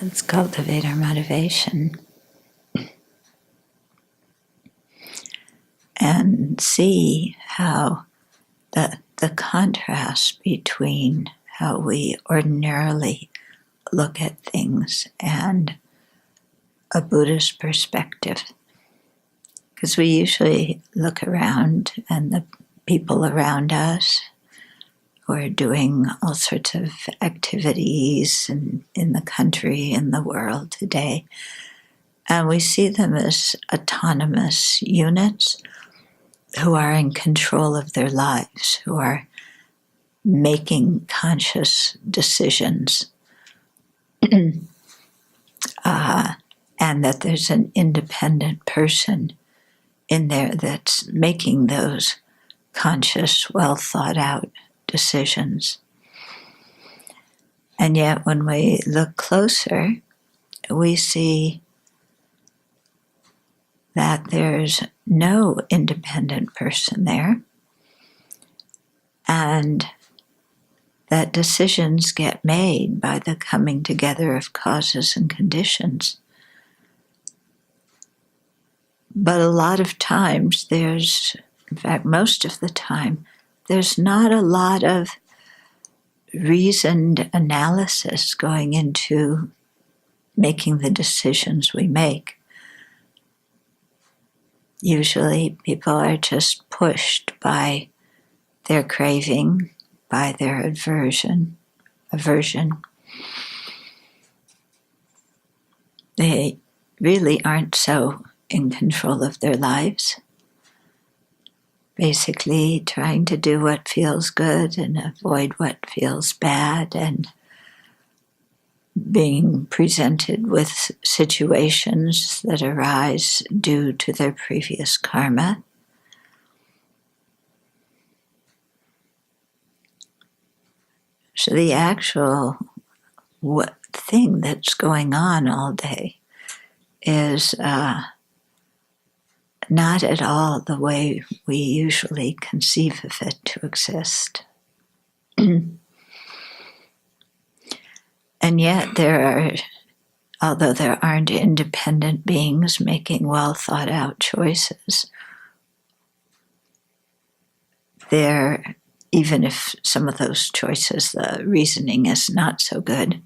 Let's cultivate our motivation and see how the contrast between how we ordinarily look at things and a Buddhist perspective. Because we usually look around and the people around us who are doing all sorts of activities in the country, in the world today, and we see them as autonomous units who are in control of their lives, who are making conscious decisions, and that there's an independent person in there that's making those conscious, well thought out decisions. And yet when we look closer, we see that there's no independent person there, and that decisions get made by the coming together of causes and conditions. But a lot of times there's, in fact, most of the time, there's not a lot of reasoned analysis going into making the decisions we make. Usually people are just pushed by their craving, by their aversion. They really aren't so in control of their lives. Basically trying to do what feels good and avoid what feels bad, and being presented with situations that arise due to their previous karma. So the actual thing that's going on all day is not at all the way we usually conceive of it to exist. And yet although there aren't independent beings making well thought out choices, even if some of those choices, the reasoning is not so good,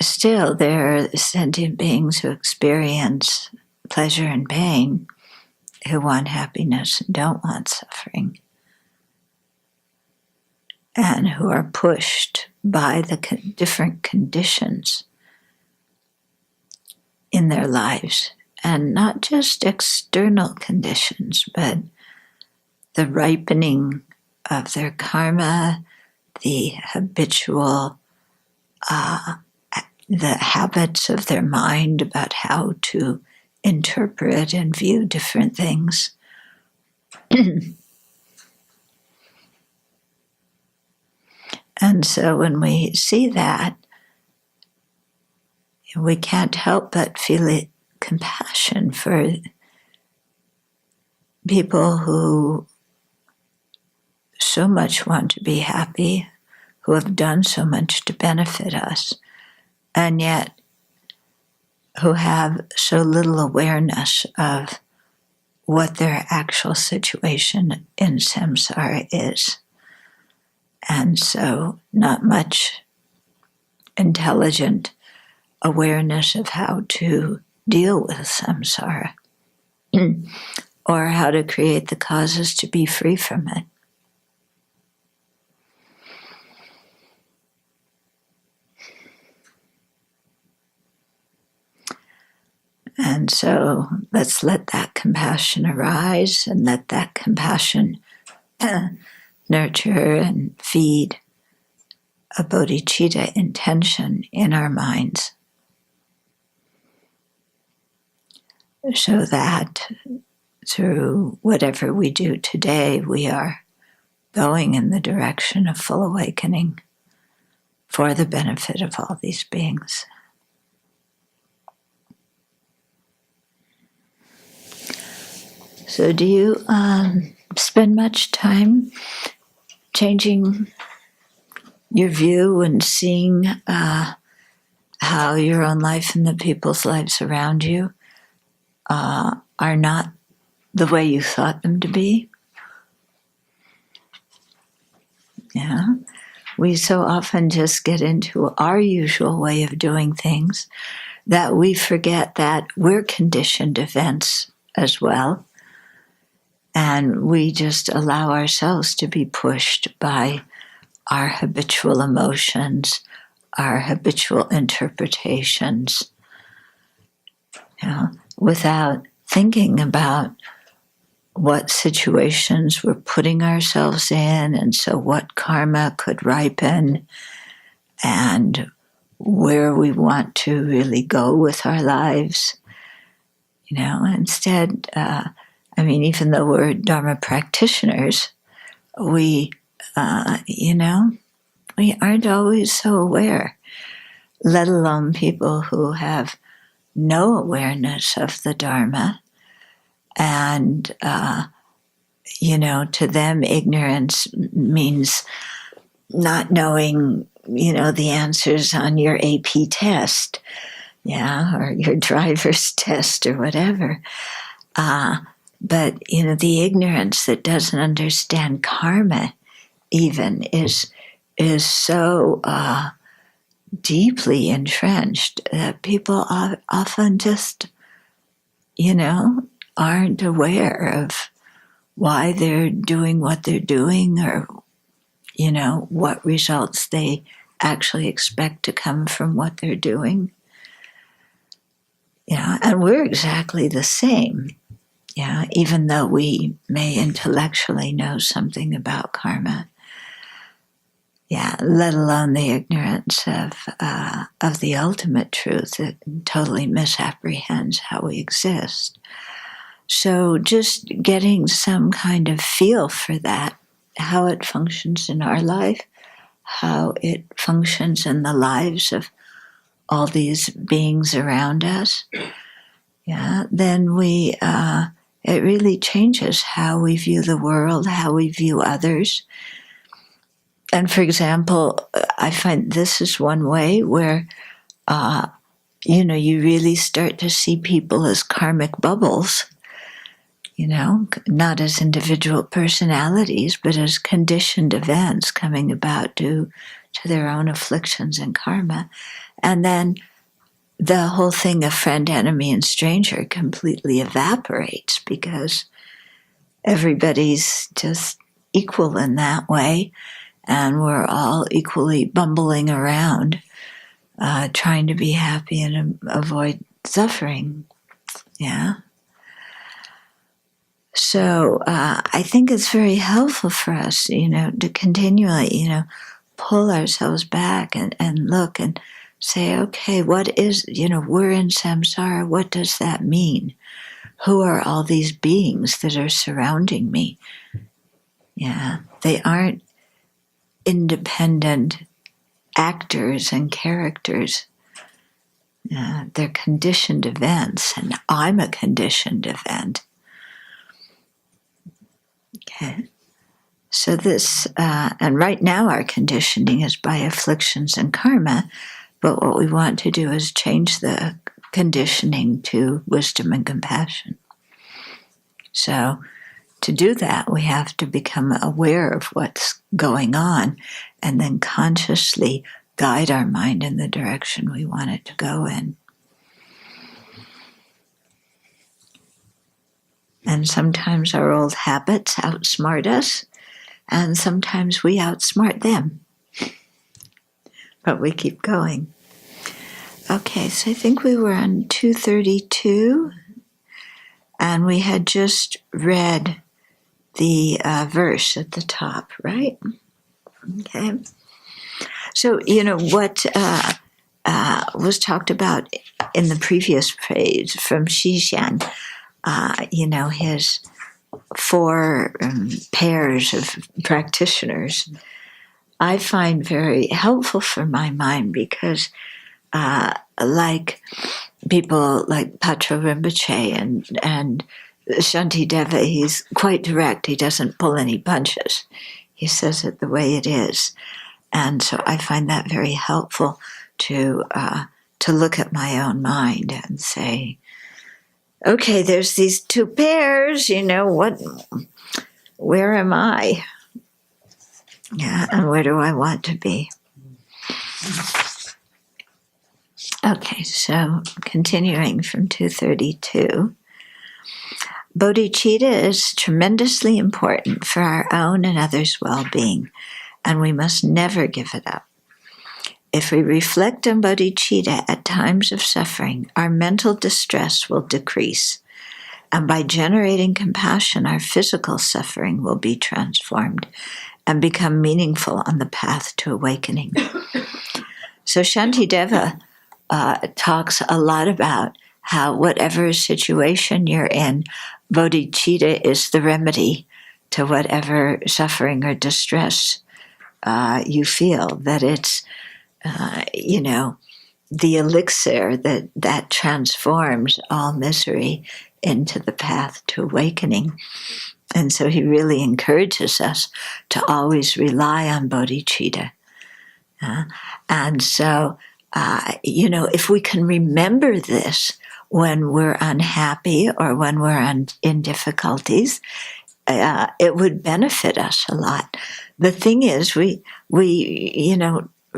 still there are sentient beings who experience pleasure and pain, who want happiness and don't want suffering, and who are pushed by the different conditions in their lives, and not just external conditions, but the ripening of their karma, the habitual, the habits of their mind about how to interpret and view different things. And so when we see that, we can't help but feel compassion for people who so much want to be happy, who have done so much to benefit us, and yet who have so little awareness of what their actual situation in samsara is. And so not much intelligent awareness of how to deal with samsara or how to create the causes to be free from it. And so let's let that compassion arise, and let that compassion nurture and feed a bodhicitta intention in our minds, so that through whatever we do today, we are going in the direction of full awakening for the benefit of all these beings. So do you spend much time changing your view and seeing how your own life and the people's lives around you are not the way you thought them to be. Yeah. We so often just get into our usual way of doing things that we forget that we're conditioned events as well. And we just allow ourselves to be pushed by our habitual emotions, our habitual interpretations, without thinking about what situations we're putting ourselves in, and so what karma could ripen, and where we want to really go with our lives. Instead, even though we're Dharma practitioners, we aren't always so aware, let alone people who have no awareness of the Dharma. And, to them, ignorance means not knowing, the answers on your AP test, or your driver's test or whatever. But, the ignorance that doesn't understand karma even is so deeply entrenched that people often just, aren't aware of why they're doing what they're doing, or, what results they actually expect to come from what they're doing. And we're exactly the same. Even though we may intellectually know something about karma. Let alone the ignorance of the ultimate truth that totally misapprehends how we exist. So just getting some kind of feel for that, how it functions in our life, how it functions in the lives of all these beings around us, then it really changes how we view the world, how we view others. And for example, I find this is one way where, you really start to see people as karmic bubbles, not as individual personalities, but as conditioned events coming about due to their own afflictions and karma. And then the whole thing of friend, enemy, and stranger completely evaporates because everybody's just equal in that way, and we're all equally bumbling around, trying to be happy and avoid suffering. So I think it's very helpful for us, to continually, pull ourselves back and look and say, okay, what is, we're in samsara. What does that mean? Who are all these beings that are surrounding me? They aren't independent actors and characters. They're conditioned events, and I'm a conditioned event. Okay. So this, and right now our conditioning is by afflictions and karma, but what we want to do is change the conditioning to wisdom and compassion. So to do that, we have to become aware of what's going on and then consciously guide our mind in the direction we want it to go in. And sometimes our old habits outsmart us, and sometimes we outsmart them. But we keep going. Okay, so I think we were on 232, and we had just read the verse at the top, right? Okay. So, what was talked about in the previous phrase from Xishan, his 4 pairs of practitioners, I find very helpful for my mind because like people like Patrul Rinpoche and Shantideva, he's quite direct. He doesn't pull any punches. He says it the way it is. And so I find that very helpful to look at my own mind and say, okay, there's these two pairs, where am I? Yeah, and where do I want to be? Okay, so continuing from 232. Bodhicitta is tremendously important for our own and others' well-being, and we must never give it up. If we reflect on bodhicitta at times of suffering, our mental distress will decrease, and by generating compassion, our physical suffering will be transformed and become meaningful on the path to awakening. So Shantideva talks a lot about how whatever situation you're in, bodhicitta is the remedy to whatever suffering or distress you feel, that it's, the elixir that transforms all misery into the path to awakening. And so he really encourages us to always rely on bodhicitta. And so, if we can remember this when we're unhappy or when we're in difficulties, it would benefit us a lot. The thing is, we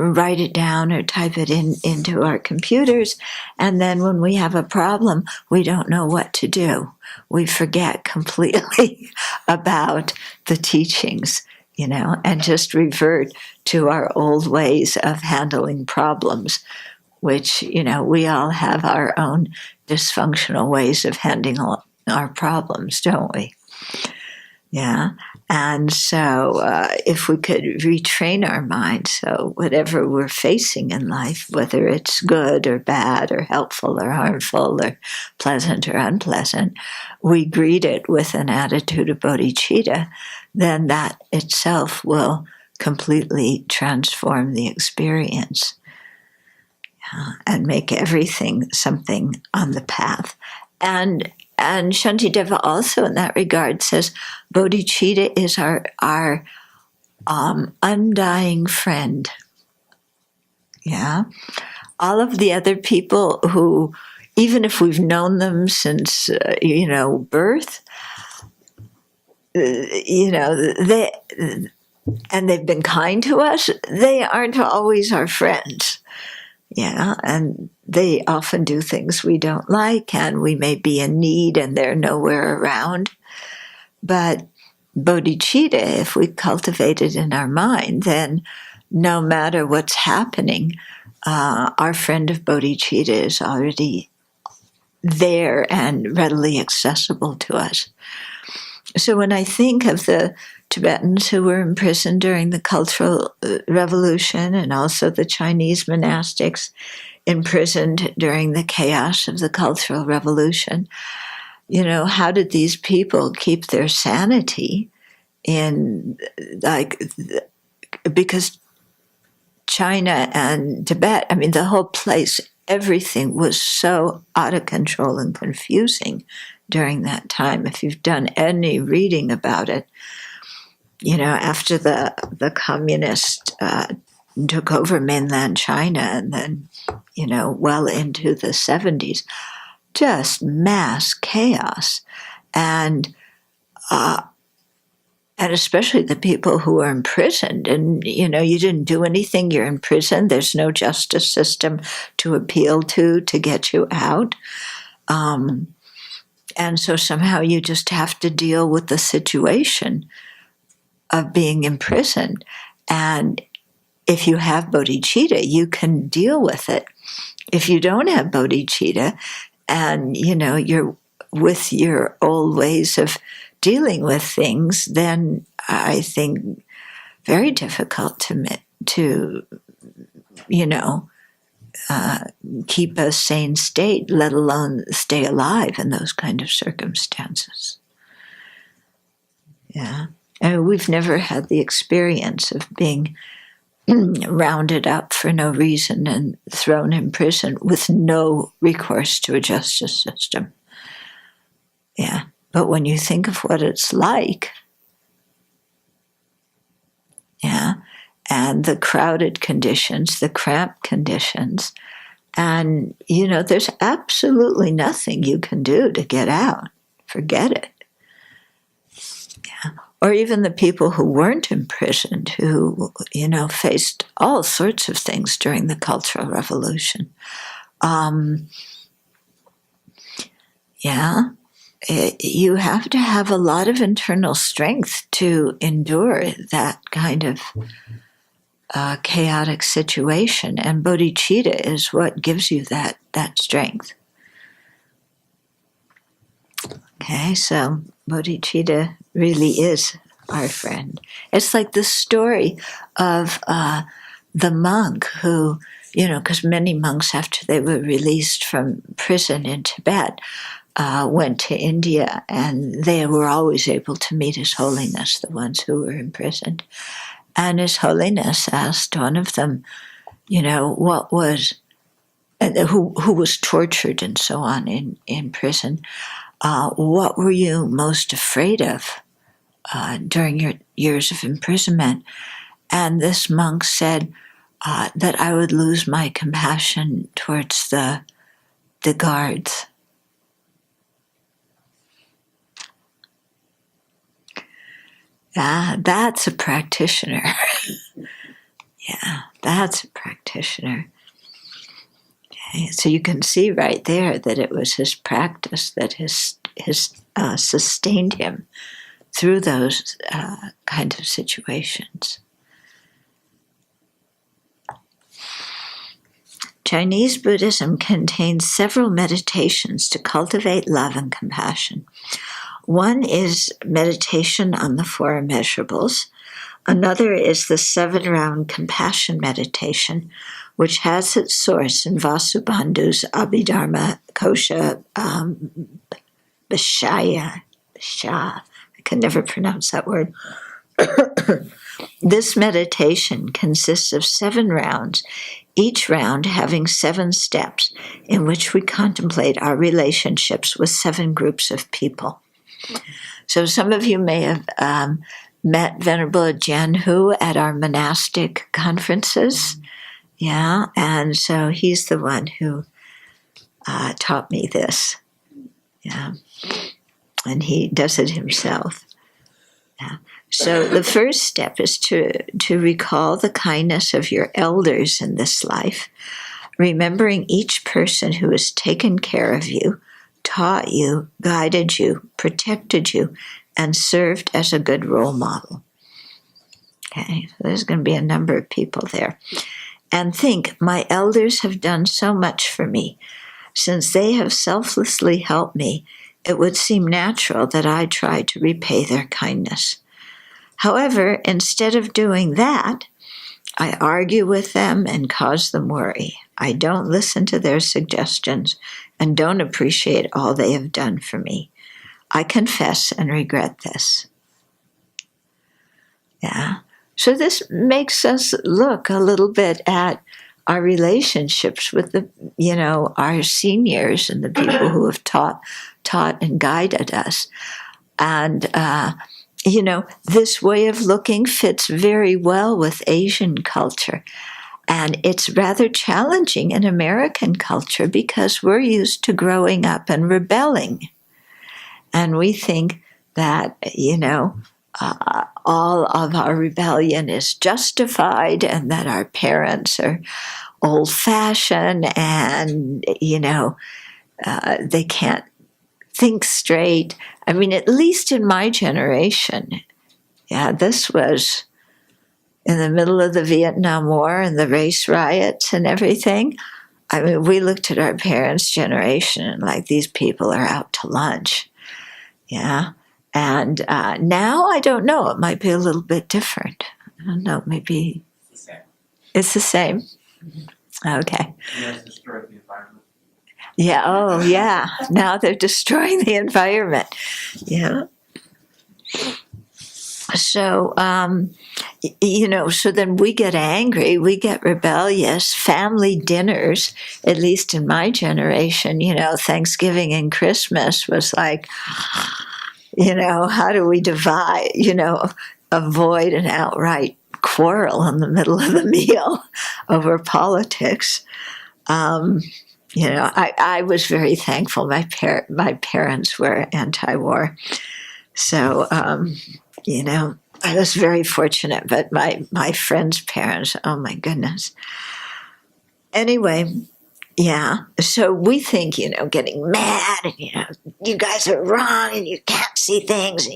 write it down or type it into our computers, and then when we have a problem, we don't know what to do. We forget completely about the teachings, and just revert to our old ways of handling problems, which, we all have our own dysfunctional ways of handling our problems, don't we? Yeah. And so if we could retrain our mind, so whatever we're facing in life, whether it's good or bad or helpful or harmful or pleasant or unpleasant, we greet it with an attitude of bodhicitta, then that itself will completely transform the experience and make everything something on the path. And Shantideva also in that regard says bodhicitta is our undying friend. Yeah. All of the other people who, even if we've known them since, birth, and they've been kind to us, they aren't always our friends. Yeah, and they often do things we don't like, and we may be in need and they're nowhere around. But bodhicitta, if we cultivate it in our mind, then no matter what's happening, our friend of bodhicitta is already there and readily accessible to us. So when I think of the Tibetans who were imprisoned during the Cultural Revolution, and also the Chinese monastics imprisoned during the chaos of the Cultural Revolution, how did these people keep their sanity because China and Tibet, the whole place, everything was so out of control and confusing during that time. If you've done any reading about it, after the communists took over mainland China, and then, well into the 70s, just mass chaos. And especially the people who were imprisoned, and, you didn't do anything, you're in prison, there's no justice system to appeal to get you out. And so somehow you just have to deal with the situation of being imprisoned. And if you have bodhicitta, you can deal with it. If you don't have bodhicitta, and you're with your old ways of dealing with things, then I think very difficult to keep a sane state, let alone stay alive in those kind of circumstances. Yeah. We've never had the experience of being rounded up for no reason and thrown in prison with no recourse to a justice system. Yeah. But when you think of what it's like, yeah, and the crowded conditions, the cramped conditions. And, there's absolutely nothing you can do to get out. Forget it. Yeah. Or even the people who weren't imprisoned, who, faced all sorts of things during the Cultural Revolution. You have to have a lot of internal strength to endure that kind of chaotic situation, and bodhicitta is what gives you that strength. Okay, so bodhicitta really is our friend. It's like the story of the monk who, because many monks, after they were released from prison in Tibet, went to India, and they were always able to meet His Holiness, the ones who were imprisoned. And His Holiness asked one of them, what was, who was tortured and so on in prison, what were you most afraid of during your years of imprisonment? And this monk said that I would lose my compassion towards the guards. That's a practitioner. Yeah, that's a practitioner. Okay, so you can see right there that it was his practice that has sustained him through those kinds of situations. Chinese Buddhism contains several meditations to cultivate love and compassion. One is meditation on the four immeasurables. Another is the 7-round compassion meditation, which has its source in Vasubandhu's Abhidharma Kosha Bhashya. I can never pronounce that word. This meditation consists of 7 rounds, each round having 7 steps in which we contemplate our relationships with 7 groups of people. So some of you may have met Venerable Jianhu at our monastic conferences. Yeah, and so he's the one who taught me this. Yeah, and he does it himself. Yeah. So the first step is to recall the kindness of your elders in this life, remembering each person who has taken care of you, taught you, guided you, protected you, and served as a good role model. Okay, so there's going to be a number of people there. And think, my elders have done so much for me. Since they have selflessly helped me, it would seem natural that I try to repay their kindness. However, instead of doing that, I argue with them and cause them worry. I don't listen to their suggestions and don't appreciate all they have done for me. I confess and regret this. Yeah. So this makes us look a little bit at our relationships with our seniors and the people who have taught and guided us. And, this way of looking fits very well with Asian culture. And it's rather challenging in American culture because we're used to growing up and rebelling. And we think that, all of our rebellion is justified and that our parents are old-fashioned and, they can't think straight. I mean, at least in my generation, this was in the middle of the Vietnam War and the race riots and everything. I mean, we looked at our parents' generation and like, these people are out to lunch. Yeah. And now, I don't know, it might be a little bit different. I don't know, maybe it's the same. Okay. Yes, destroyed the environment. Yeah, oh yeah. Now they're destroying the environment. Yeah. So, so then we get angry, we get rebellious. Family dinners, at least in my generation, Thanksgiving and Christmas was like, how do we divide, avoid an outright quarrel in the middle of the meal over politics. I was very thankful. My parents were anti-war, so I was very fortunate. But my friends' parents, oh my goodness. Anyway, yeah. So we think, getting mad, and you guys are wrong, and you can't see things, and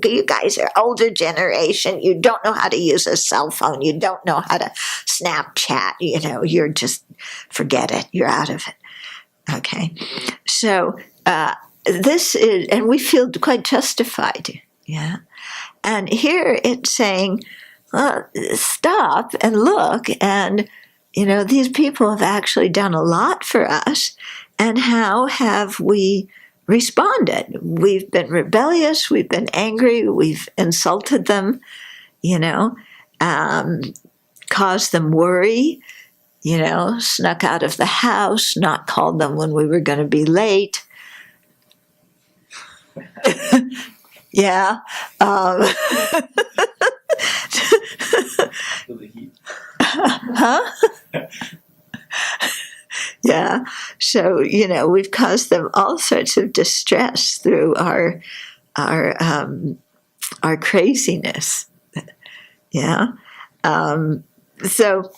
you guys are older generation. You don't know how to use a cell phone. You don't know how to Snapchat. You're just forget it. You're out of it. Okay. So this is, and we feel quite justified. Yeah. And here it's saying, stop and look, and these people have actually done a lot for us, and how have we responded? We've been rebellious, we've been angry, we've insulted them, caused them worry, snuck out of the house, not called them when we were going to be late. Yeah. Huh? Yeah. So, we've caused them all sorts of distress through our craziness. Yeah. So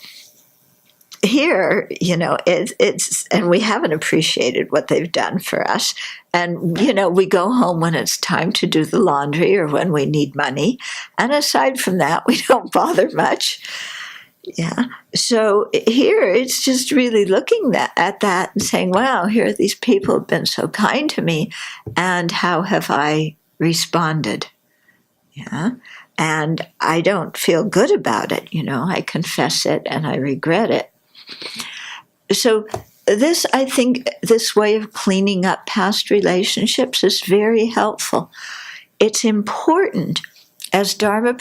here, it's, and we haven't appreciated what they've done for us. And, we go home when it's time to do the laundry or when we need money. And aside from that, we don't bother much. Yeah. So here it's just really looking at that and saying, wow, here these people have been so kind to me, and how have I responded? Yeah. And I don't feel good about it. I confess it and I regret it. So this, I think, this way of cleaning up past relationships is very helpful. It's important as Dharma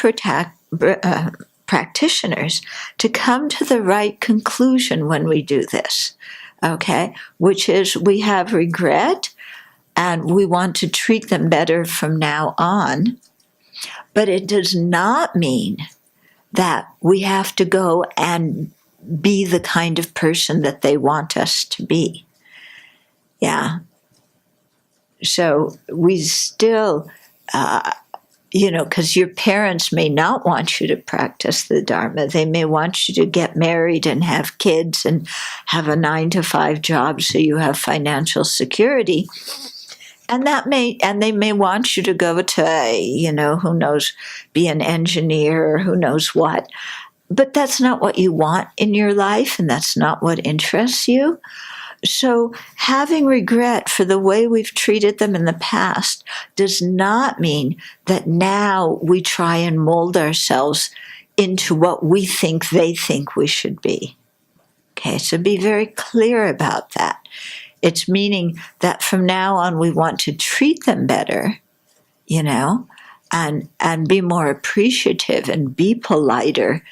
practitioners to come to the right conclusion when we do this, okay? Which is, we have regret and we want to treat them better from now on, but it does not mean that we have to go and be the kind of person that they want us to be. Yeah. So we still, because your parents may not want you to practice the Dharma. They may want you to get married and have kids and have a 9-to-5 job so you have financial security. And they may want you to go to, who knows, be an engineer or who knows what. But that's not what you want in your life, and that's not what interests you. So having regret for the way we've treated them in the past does not mean that now we try and mold ourselves into what we think they think we should be. Okay, so be very clear about that. It's meaning that from now on we want to treat them better, and be more appreciative and be politer.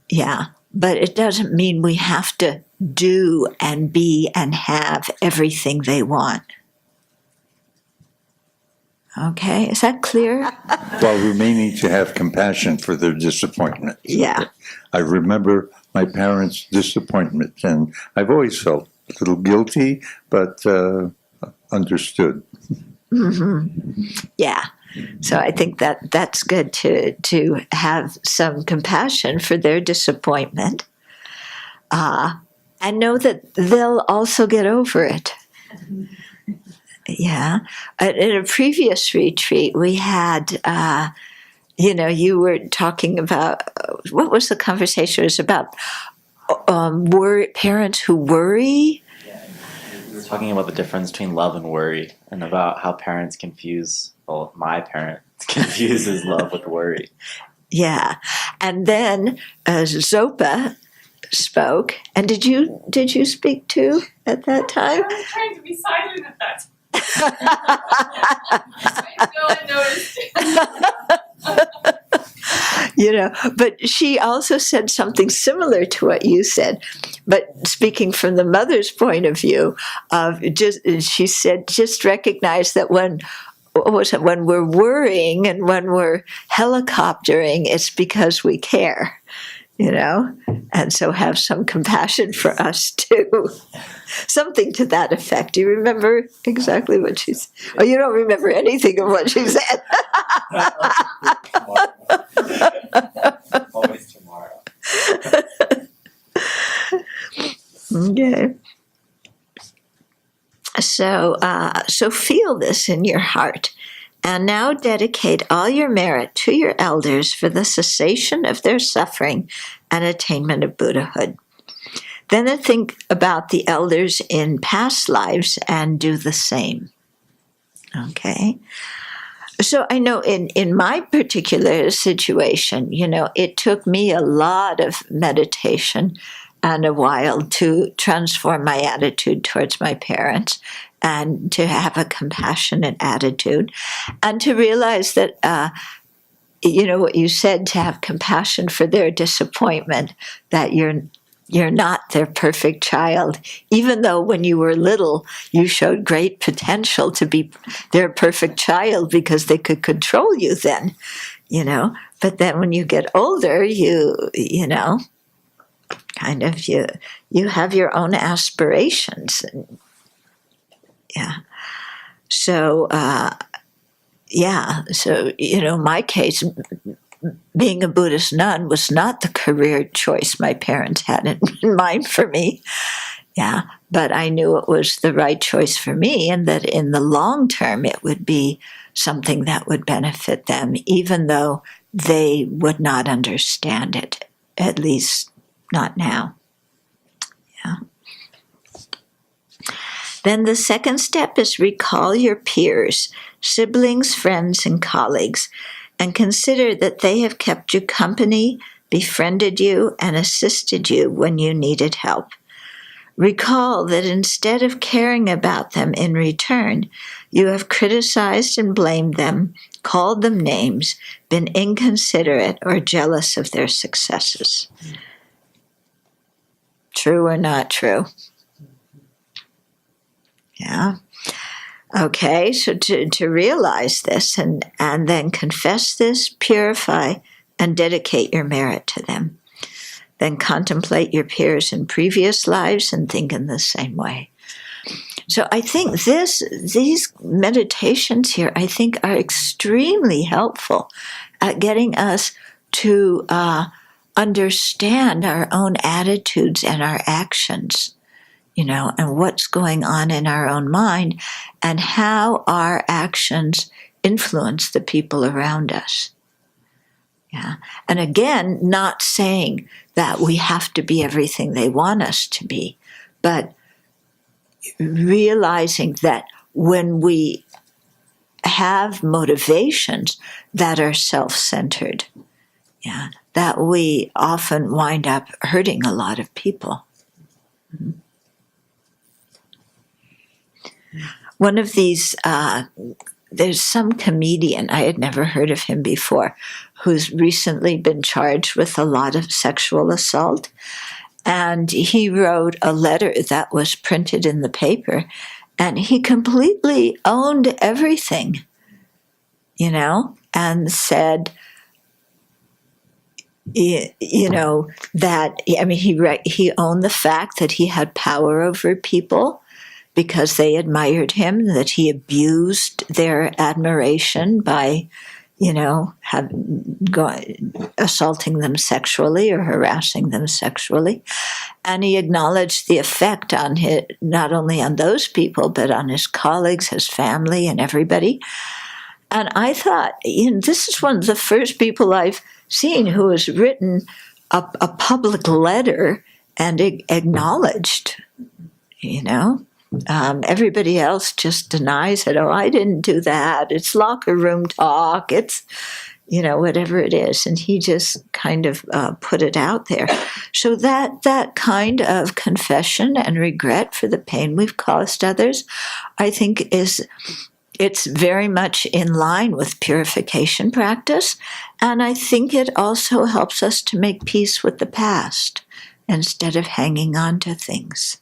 Yeah, but it doesn't mean we have to do and be and have everything they want. Okay, is that clear? While remaining to have compassion for their disappointment. Yeah. I remember my parents' disappointment, and I've always felt a little guilty, but understood. Mm-hmm. Yeah. So I think that's good to have some compassion for their disappointment, and know that they'll also get over it. Yeah. At a previous retreat, we had, you were talking about, what was the conversation? It was about parents who worry. Yeah, we were talking about the difference between love and worry, and about how parents my parent confuses love with worry. Yeah. And then Zopa spoke. And did you speak too at that time? I was trying to be silent at that time. No one noticed. But she also said something similar to what you said. But speaking from the mother's point of view, she said, just recognize that when what was it? When we're worrying and when we're helicoptering, it's because we care, and so have some compassion for us too. Something to that effect. Do you remember exactly what she said? Oh, you don't remember anything of what she said. Always tomorrow. Okay. So feel this in your heart, and now dedicate all your merit to your elders for the cessation of their suffering and attainment of Buddhahood. Then think about the elders in past lives and do the same. Okay. So I know in my particular situation, it took me a lot of meditation and a while to transform my attitude towards my parents and to have a compassionate attitude and to realize that, what you said, to have compassion for their disappointment, that you're not their perfect child, even though when you were little, you showed great potential to be their perfect child because they could control you then, But then when you get older, you have your own aspirations. Yeah. So, my case, being a Buddhist nun was not the career choice my parents had in mind for me. Yeah, but I knew it was the right choice for me, and that in the long term it would be something that would benefit them, even though they would not understand it, at least not now. Yeah. Then the second step is recall your peers, siblings, friends, and colleagues, and consider that they have kept you company, befriended you, and assisted you when you needed help. Recall that instead of caring about them in return, you have criticized and blamed them, called them names, been inconsiderate or jealous of their successes. True or not true? Yeah. Okay, so to realize this and then confess this, purify, and dedicate your merit to them. Then contemplate your peers in previous lives and think in the same way. So I think these meditations here, I think, are extremely helpful at getting us to understand our own attitudes and our actions, and what's going on in our own mind and how our actions influence the people around us. Yeah. And again, not saying that we have to be everything they want us to be, but realizing that when we have motivations that are self-centered, that we often wind up hurting a lot of people. Mm-hmm. One of these, there's some comedian, I had never heard of him before, who's recently been charged with a lot of sexual assault. And he wrote a letter that was printed in the paper, and he completely owned everything, and said, that, he owned the fact that he had power over people because they admired him, that he abused their admiration by, assaulting them sexually or harassing them sexually. And he acknowledged the effect on not only on those people, but on his colleagues, his family, and everybody. And I thought, this is one of the first people I've seen who has written a public letter and acknowledged, everybody else just denies it. Oh, I didn't do that. It's locker room talk. It's, whatever it is. And he just kind of put it out there. So that kind of confession and regret for the pain we've caused others, I think it's very much in line with purification practice. And I think it also helps us to make peace with the past instead of hanging on to things.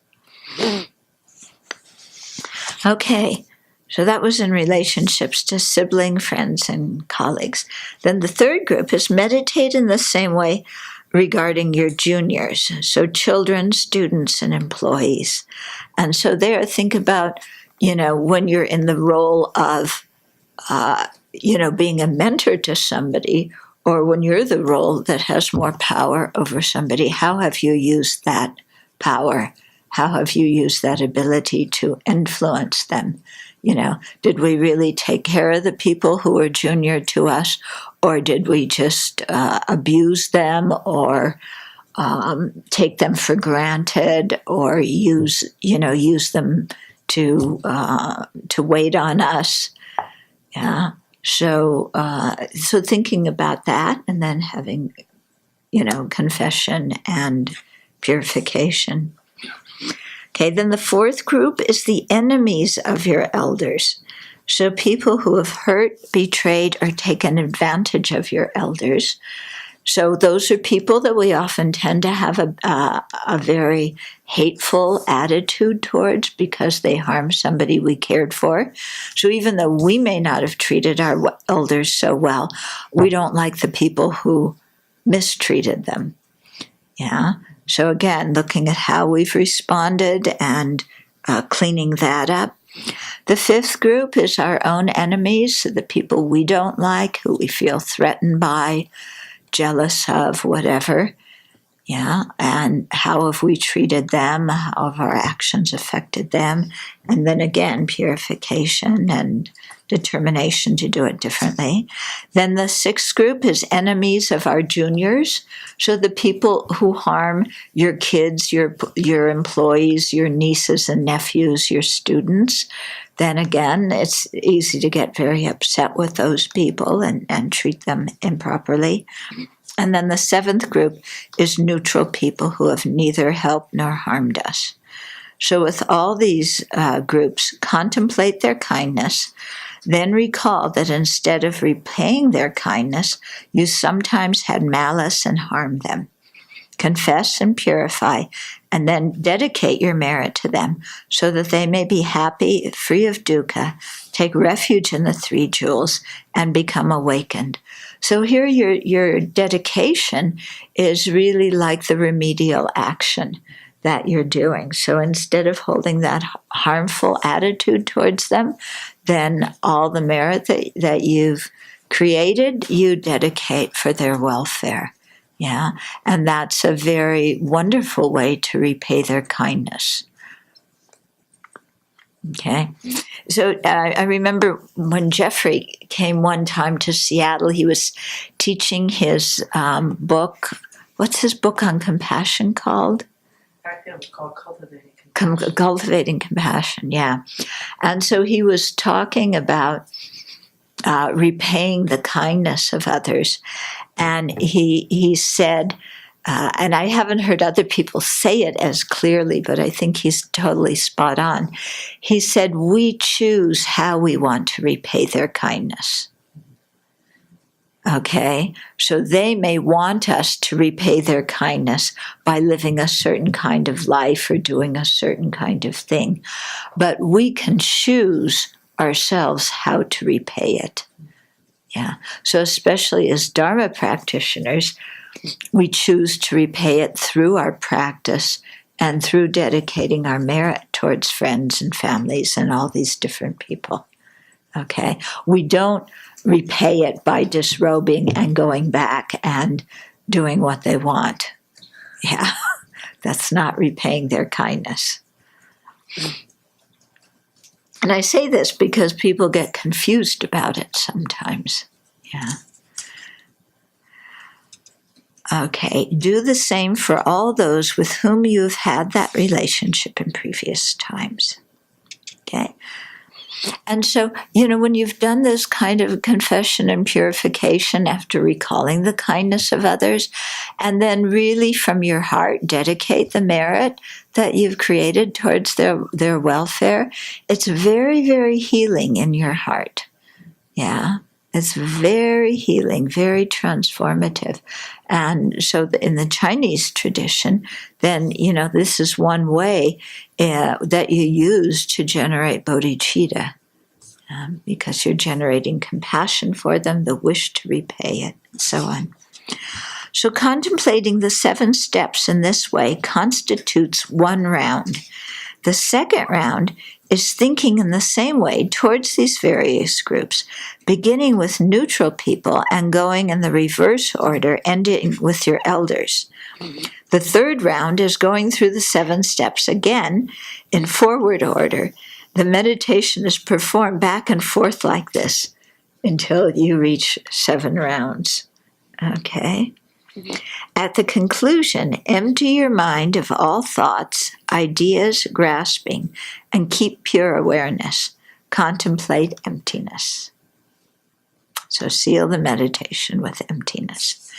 Okay, So that was in relationships to sibling, friends, and colleagues. Then the third group is meditate in the same way regarding your juniors, so children, students, and employees. And so there, think about, when you're in the role of, being a mentor to somebody, or when you're the role that has more power over somebody, how have you used that power? How have you used that ability to influence them? Did we really take care of the people who were junior to us, or did we just abuse them, or take them for granted, or use them to wait on us? Yeah. So thinking about that, and then having, confession and purification. Okay, then the fourth group is the enemies of your elders. So people who have hurt, betrayed, or taken advantage of your elders. So those are people that we often tend to have a very hateful attitude towards because they harm somebody we cared for. So even though we may not have treated our elders so well, we don't like the people who mistreated them. Yeah. So again, looking at how we've responded and cleaning that up. The fifth group is our own enemies, so the people we don't like, who we feel threatened by, jealous of, whatever. Yeah, and how have we treated them? How have our actions affected them? And then again, purification and determination to do it differently. Then the sixth group is enemies of our juniors. So the people who harm your kids, your employees, your nieces and nephews, your students. Then again, it's easy to get very upset with those people and treat them improperly. And then the seventh group is neutral people who have neither helped nor harmed us. So with all these groups, contemplate their kindness, then recall that instead of repaying their kindness, you sometimes had malice and harmed them. Confess and purify, and then dedicate your merit to them so that they may be happy, free of dukkha, take refuge in the three jewels, and become awakened. So here your dedication is really like the remedial action that you're doing. So instead of holding that harmful attitude towards them, then all the merit that you've created, you dedicate for their welfare. Yeah, and that's a very wonderful way to repay their kindness. Okay, so I remember when Jeffrey came one time to Seattle, he was teaching his book. What's his book on compassion called? I think it's called Cultivating Compassion. Cultivating Compassion, yeah. And so he was talking about repaying the kindness of others. And he said, and I haven't heard other people say it as clearly, but I think he's totally spot on. He said, we choose how we want to repay their kindness. Okay, so they may want us to repay their kindness by living a certain kind of life or doing a certain kind of thing, but we can choose ourselves how to repay it. Yeah, so especially as Dharma practitioners, we choose to repay it through our practice and through dedicating our merit towards friends and families and all these different people. Okay, we don't repay it by disrobing and going back and doing what they want. Yeah, that's not repaying their kindness. And I say this because people get confused about it sometimes. Yeah. Okay, do the same for all those with whom you have had that relationship in previous times. Okay. And so, when you've done this kind of confession and purification after recalling the kindness of others, and then really from your heart dedicate the merit that you've created towards their welfare, it's very, very healing in your heart. Yeah, it's very healing, very transformative. And so in the Chinese tradition, then, this is one way that you use to generate bodhicitta. because you're generating compassion for them, the wish to repay it, and so on. So contemplating the 7 steps in this way constitutes one round. The second round is thinking in the same way towards these various groups, beginning with neutral people and going in the reverse order, ending with your elders. The third round is going through the 7 steps again in forward order. The meditation is performed back and forth like this until you reach 7 rounds. Okay? At the conclusion, empty your mind of all thoughts, ideas, grasping, and keep pure awareness. Contemplate emptiness. So seal the meditation with emptiness.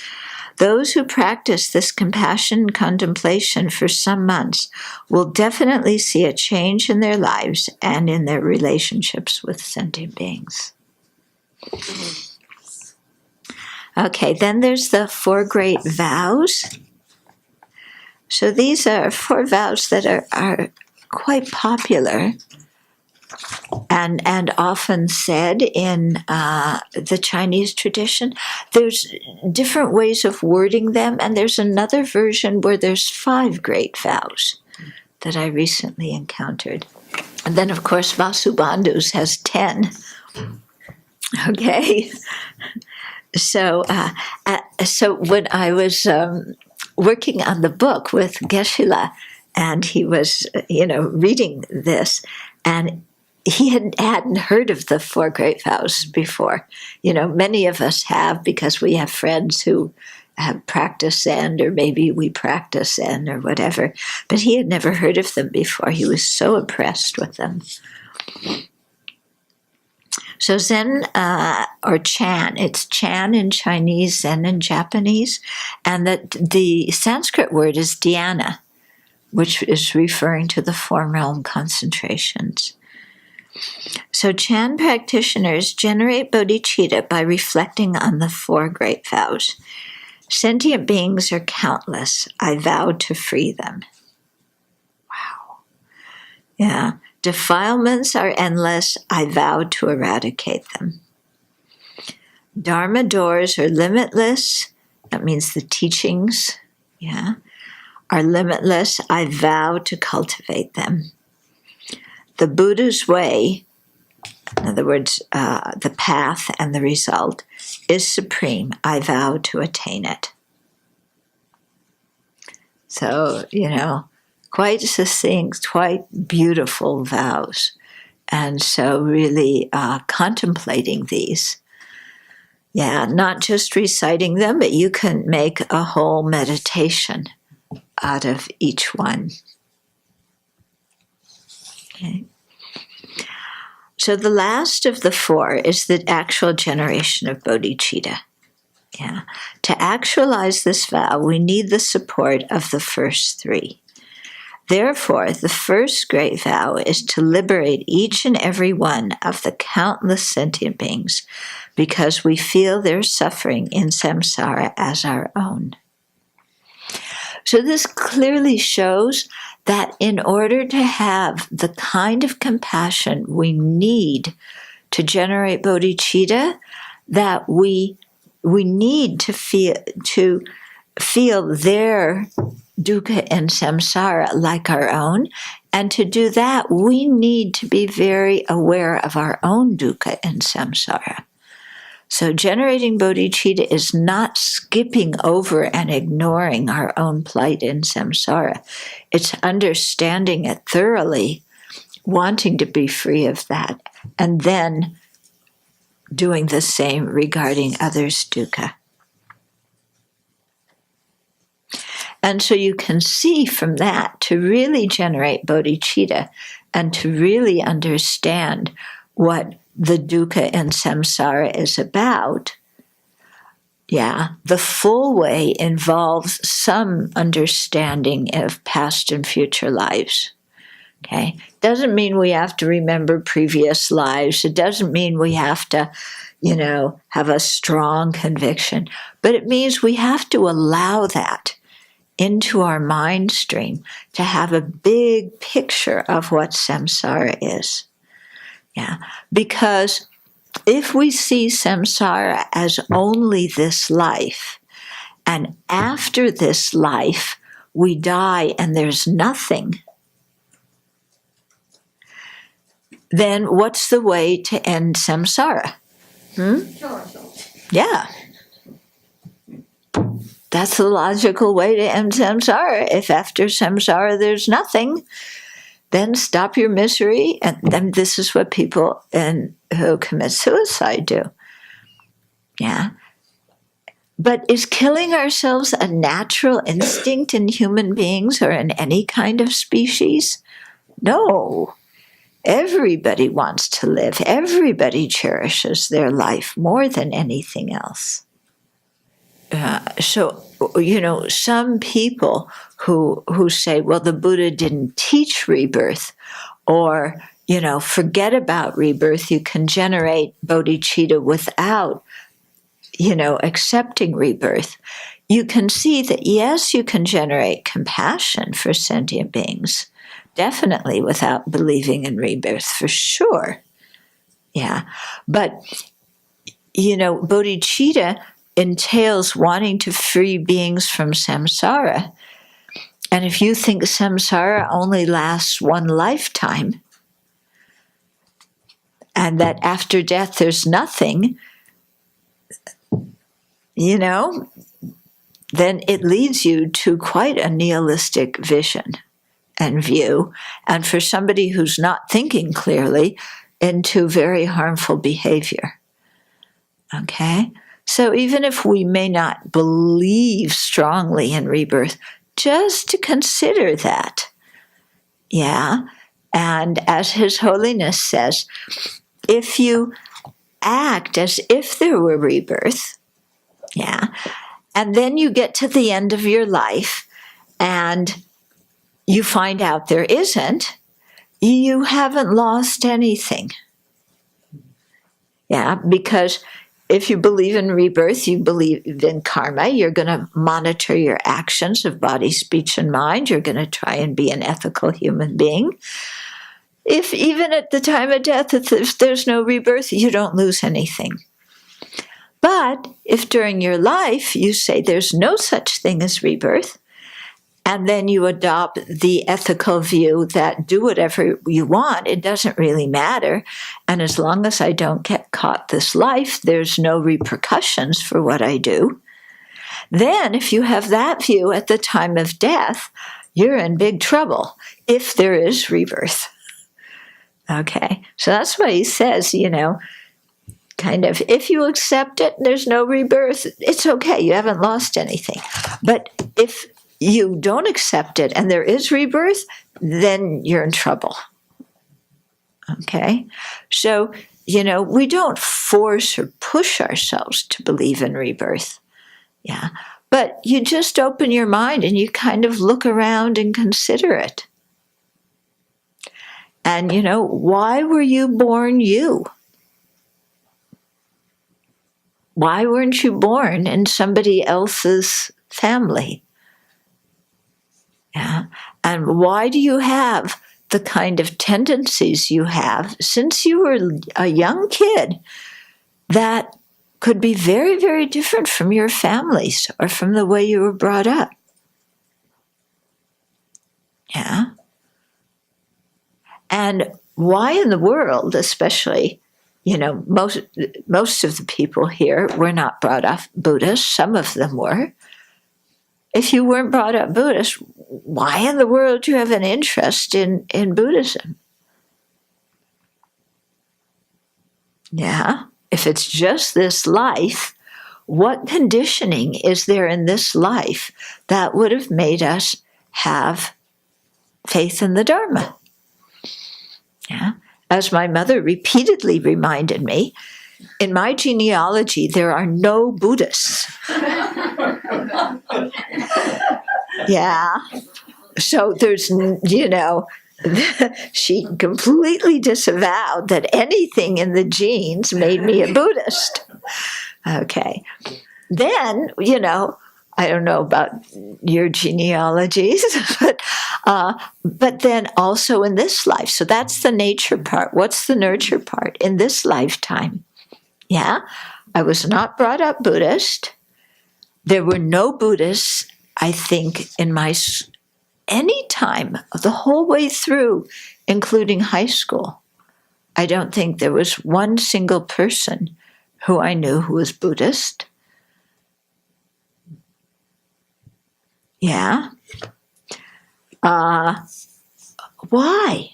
Those who practice this compassion and contemplation for some months will definitely see a change in their lives and in their relationships with sentient beings. Okay, then there's the 4 great vows. So these are 4 vows that are quite popular and often said in the Chinese tradition. There's different ways of wording them, and there's another version where there's 5 great vows that I recently encountered. And then, of course, Vasubandhu's has 10. Okay? So when I was working on the book with Geshe-la, and he was, reading this, and he hadn't heard of the 4 great vows before. Many of us have, because we have friends who have practiced Zen, or maybe we practice Zen or whatever, but he had never heard of them before. He was so impressed with them. So Zen, or Chan, it's Chan in Chinese, Zen in Japanese, and the Sanskrit word is dhyana, which is referring to the 4 realm concentrations. So Chan practitioners generate bodhicitta by reflecting on the 4 great vows. Sentient beings are countless. I vow to free them. Wow. Yeah. Defilements are endless. I vow to eradicate them. Dharma doors are limitless. That means the teachings, are limitless. I vow to cultivate them. The Buddha's way, in other words, the path and the result, is supreme. I vow to attain it. So, quite succinct, quite beautiful vows. And so really contemplating these. Yeah, not just reciting them, but you can make a whole meditation out of each one. Okay. So the last of the 4 is the actual generation of bodhicitta. Yeah. To actualize this vow, we need the support of the first 3. Therefore, the first great vow is to liberate each and every one of the countless sentient beings, because we feel their suffering in samsara as our own. So this clearly shows that in order to have the kind of compassion we need to generate bodhicitta, that we need to feel their dukkha and samsara like our own, and to do that, we need to be very aware of our own dukkha and samsara. So generating bodhicitta is not skipping over and ignoring our own plight in samsara. It's understanding it thoroughly, wanting to be free of that, and then doing the same regarding others' dukkha. And so you can see from that, to really generate bodhicitta and to really understand what the dukkha and samsara is about, the full way involves some understanding of past and future lives. Okay? Doesn't mean we have to remember previous lives. It doesn't mean we have to, have a strong conviction. But it means we have to allow that into our mind stream to have a big picture of what samsara is. Yeah, because if we see samsara as only this life, and after this life we die and there's nothing, then what's the way to end samsara? Kill ourselves. Yeah. That's the logical way to end samsara. If after samsara there's nothing, then stop your misery. And then this is what people who commit suicide do. Yeah. But is killing ourselves a natural instinct in human beings or in any kind of species? No. Everybody wants to live. Everybody cherishes their life more than anything else. So, some people who say, well, the Buddha didn't teach rebirth, or, forget about rebirth. You can generate bodhicitta without, accepting rebirth. You can see that, yes, you can generate compassion for sentient beings. Definitely without believing in rebirth, for sure. Yeah. But, bodhicitta entails wanting to free beings from samsara. And if you think samsara only lasts one lifetime, and that after death there's nothing, then it leads you to quite a nihilistic vision and view, and for somebody who's not thinking clearly, into very harmful behavior. Okay? So even if we may not believe strongly in rebirth, just to consider that. Yeah? And as His Holiness says, if you act as if there were rebirth, yeah, and then you get to the end of your life and you find out there isn't, you haven't lost anything. Yeah, because if you believe in rebirth, you believe in karma, you're going to monitor your actions of body, speech, and mind. You're going to try and be an ethical human being. If even at the time of death, if there's no rebirth, you don't lose anything. But if during your life you say there's no such thing as rebirth, and then you adopt the ethical view that do whatever you want, it doesn't really matter. And as long as I don't get caught this life, there's no repercussions for what I do. Then if you have that view at the time of death, you're in big trouble if there is rebirth. Okay, so that's why he says, kind of, if you accept it, there's no rebirth, it's okay, you haven't lost anything. But if you don't accept it and there is rebirth, then you're in trouble. Okay? So, we don't force or push ourselves to believe in rebirth. Yeah. But you just open your mind and you kind of look around and consider it. And, why were you born you? Why weren't you born in somebody else's family? Yeah. And why do you have the kind of tendencies you have since you were a young kid that could be very, very different from your families or from the way you were brought up? Yeah. And why in the world, especially, most of the people here were not brought up Buddhist. Some of them were. If you weren't brought up Buddhist, why in the world do you have an interest in Buddhism? Yeah, if it's just this life, what conditioning is there in this life that would have made us have faith in the Dharma? Yeah, as my mother repeatedly reminded me, in my genealogy there are no Buddhists. Yeah. So there's, she completely disavowed that anything in the genes made me a Buddhist. Okay. Then, I don't know about your genealogies, but But then also in this life. So that's the nature part. What's the nurture part? In this lifetime, yeah, I was not brought up Buddhist. There were no Buddhists, I think, in my any time, the whole way through, including high school. I don't think there was one single person who I knew who was Buddhist. Yeah. Why?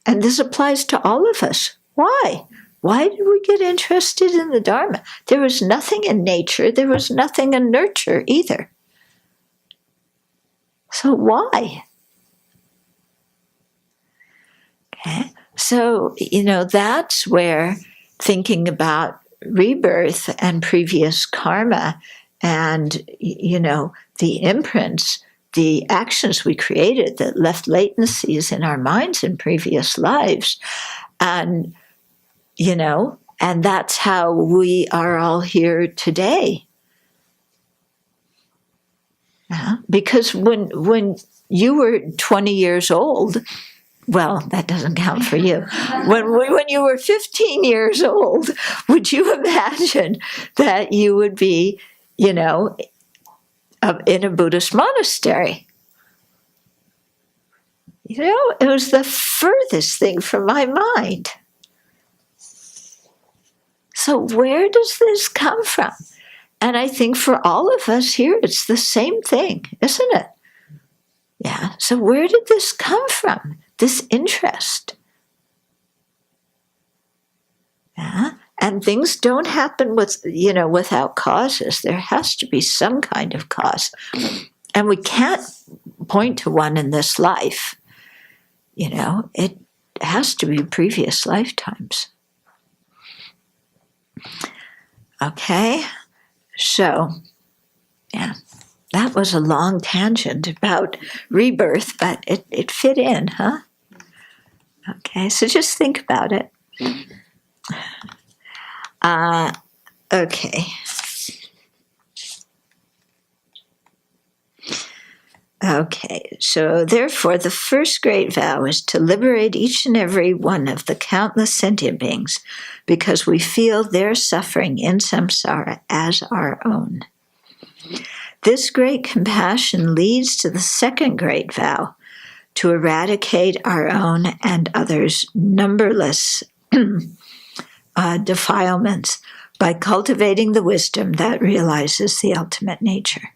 And this applies to all of us. Why? Why did we get interested in the Dharma? There was nothing in nature. There was nothing in nurture either. So why? Okay. So, that's where thinking about rebirth and previous karma and, the imprints, the actions we created that left latencies in our minds in previous lives. And, and that's how we are all here today. Because when you were 20 years old, well, that doesn't count for you. When you were 15 years old, would you imagine that you would be, in a Buddhist monastery? It was the furthest thing from my mind. So where does this come from? And I think for all of us here, it's the same thing, isn't it? Yeah. So where did this come from? This interest. Yeah. And things don't happen without causes. There has to be some kind of cause. And we can't point to one in this life. It has to be previous lifetimes. Okay. So, yeah, that was a long tangent about rebirth, but it fit in, huh? Okay, so just think about it. Okay. Okay, so therefore the first great vow is to liberate each and every one of the countless sentient beings because we feel their suffering in samsara as our own. This great compassion leads to the second great vow, to eradicate our own and others' numberless defilements by cultivating the wisdom that realizes the ultimate nature.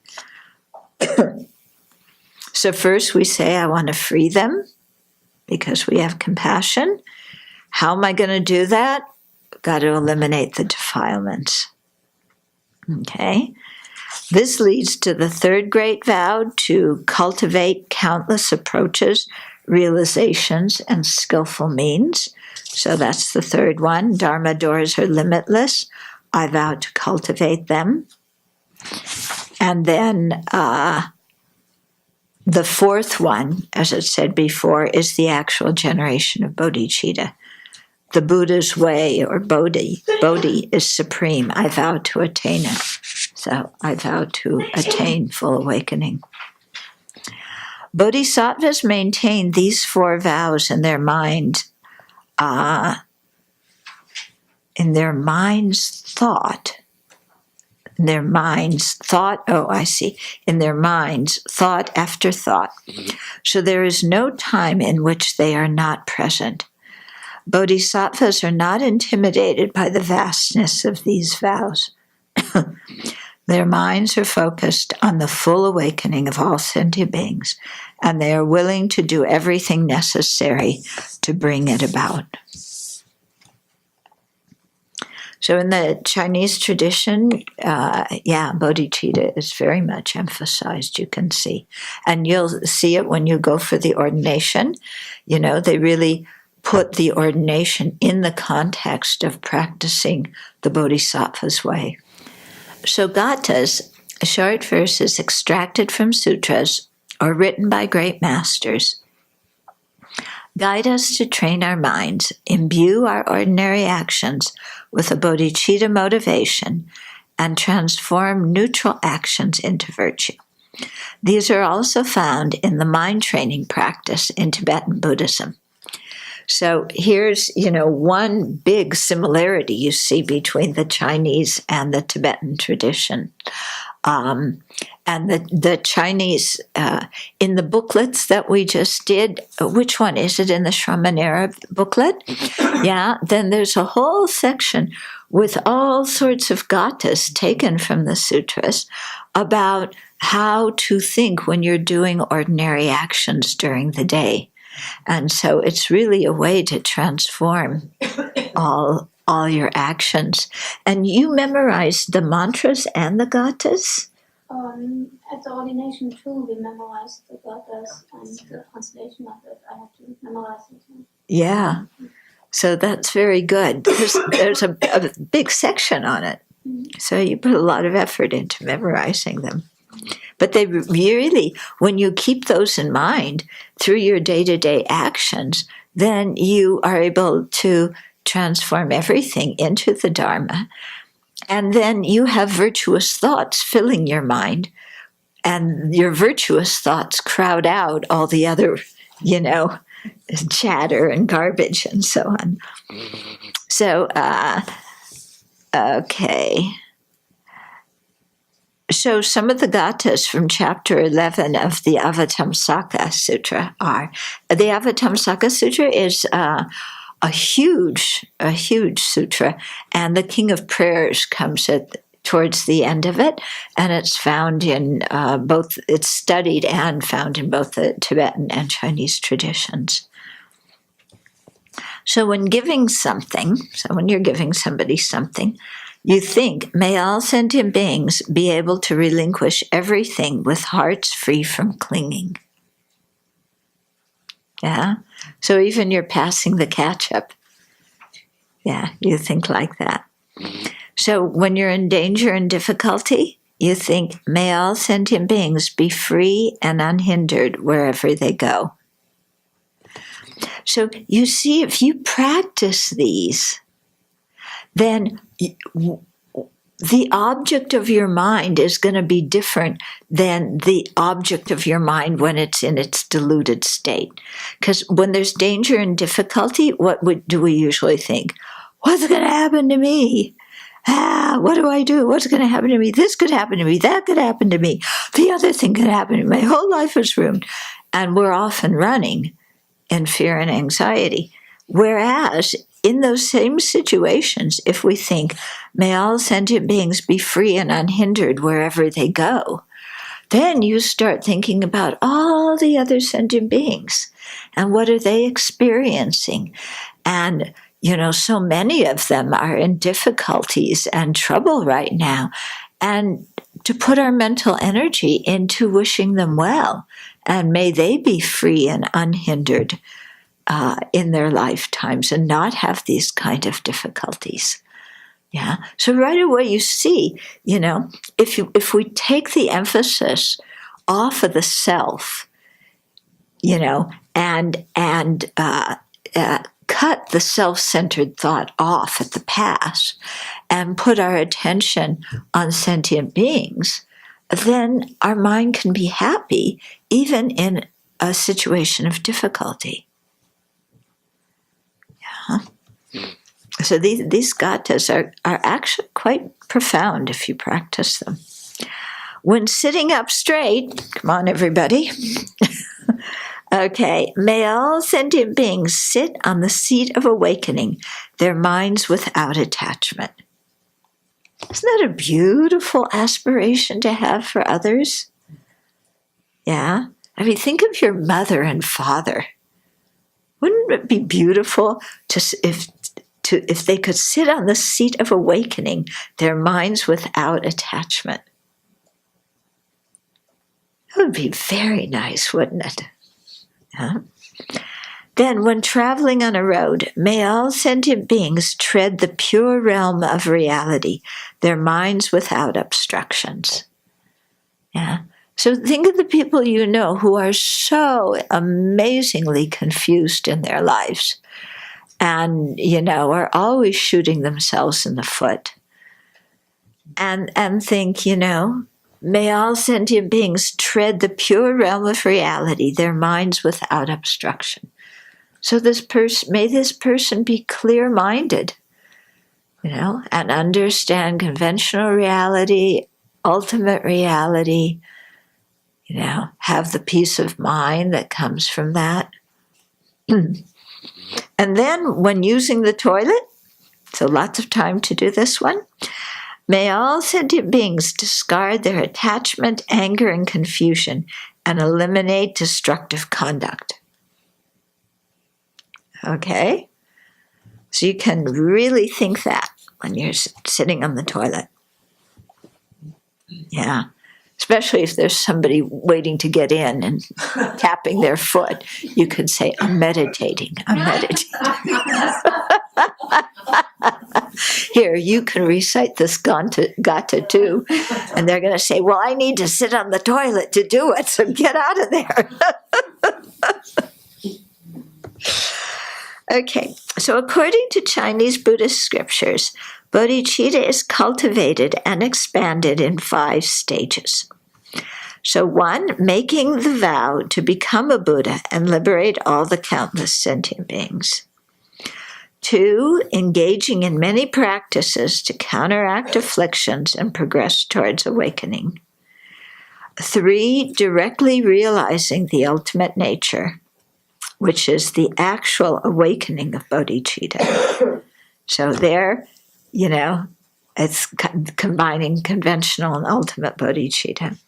So first we say, I want to free them because we have compassion. How am I going to do that? Got to eliminate the defilements. Okay. This leads to the third great vow, to cultivate countless approaches, realizations, and skillful means. So that's the third one. Dharma doors are limitless. I vow to cultivate them. And then the fourth one, as it said before, is the actual generation of Bodhicitta. The Buddha's way, or Bodhi is supreme. I vow to attain it. So I vow to attain full awakening. Bodhisattvas maintain these four vows in their mind, thought after thought. So there is no time in which they are not present. Bodhisattvas are not intimidated by the vastness of these vows. Their minds are focused on the full awakening of all sentient beings, and they are willing to do everything necessary to bring it about. So in the Chinese tradition, bodhicitta is very much emphasized, you can see. And you'll see it when you go for the ordination. They really put the ordination in the context of practicing the Bodhisattva's way. So gathas, short verses extracted from sutras or written by great masters, guide us to train our minds, imbue our ordinary actions with a bodhicitta motivation, and transform neutral actions into virtue. These are also found in the mind training practice in Tibetan Buddhism. So here's, one big similarity you see between the Chinese and the Tibetan tradition. And the Chinese, in the booklets that we just did, which one? Is it in the Shramanera booklet? Yeah, then there's a whole section with all sorts of gathas taken from the sutras about how to think when you're doing ordinary actions during the day. And so it's really a way to transform all your actions. And you memorized the mantras and the gathas? At the ordination too, we memorized the gathas and the translation of it. I have to memorize it too. Yeah. So that's very good. There's a big section on it. So you put a lot of effort into memorizing them. But they really, when you keep those in mind through your day-to-day actions, then you are able to transform everything into the Dharma. And then you have virtuous thoughts filling your mind. And your virtuous thoughts crowd out all the other, chatter and garbage and so on. So, okay. So some of the gathas from chapter 11 of the Avatamsaka Sutra are, the Avatamsaka Sutra is a huge sutra, and the King of Prayers comes towards the end of it, and it's found in it's studied and found in both the Tibetan and Chinese traditions. So when you're giving somebody something, you think, may all sentient beings be able to relinquish everything with hearts free from clinging. Yeah? So even you're passing the ketchup. Yeah, you think like that. So when you're in danger and difficulty, you think, may all sentient beings be free and unhindered wherever they go. So you see, if you practice these, then the object of your mind is going to be different than the object of your mind when it's in its diluted state. Because when there's danger and difficulty, do we usually think? What's going to happen to me? What do I do? What's going to happen to me? This could happen to me. That could happen to me. The other thing could happen to me. My whole life is ruined. And we're often running in fear and anxiety. Whereas in those same situations, if we think, may all sentient beings be free and unhindered wherever they go, then you start thinking about all the other sentient beings and what are they experiencing. And, so many of them are in difficulties and trouble right now. And to put our mental energy into wishing them well, and may they be free and unhindered in their lifetimes and not have these kind of difficulties. Yeah. So right away you see, if we take the emphasis off of the self, and cut the self-centered thought off at the pass and put our attention on sentient beings, then our mind can be happy even in a situation of difficulty. So these gathas are actually quite profound if you practice them. When sitting up straight, come on everybody. Okay, may all sentient beings sit on the seat of awakening, their minds without attachment. Isn't that a beautiful aspiration to have for others? Yeah? I mean, think of your mother and father. Wouldn't it be beautiful if they could sit on the seat of awakening, their minds without attachment? That would be very nice, wouldn't it? Huh? Then, when traveling on a road, may all sentient beings tread the pure realm of reality, their minds without obstructions. Yeah. So think of the people you know who are so amazingly confused in their lives and, are always shooting themselves in the foot. And think, May all sentient beings tread the pure realm of reality, their minds without obstruction. So may this person be clear-minded, and understand conventional reality, ultimate reality, have the peace of mind that comes from that. And then when using the toilet, so lots of time to do this one, may all sentient beings discard their attachment, anger, and confusion and eliminate destructive conduct. Okay? So you can really think that when you're sitting on the toilet. Yeah. Especially if there's somebody waiting to get in and tapping their foot, you could say, I'm meditating. Here, you can recite this Gata too. And they're going to say, well, I need to sit on the toilet to do it, so get out of there. Okay, so according to Chinese Buddhist scriptures, bodhicitta is cultivated and expanded in 5 stages. So 1, making the vow to become a Buddha and liberate all the countless sentient beings. 2, engaging in many practices to counteract afflictions and progress towards awakening. 3, directly realizing the ultimate nature, which is the actual awakening of bodhicitta. So there, it's combining conventional and ultimate bodhicitta.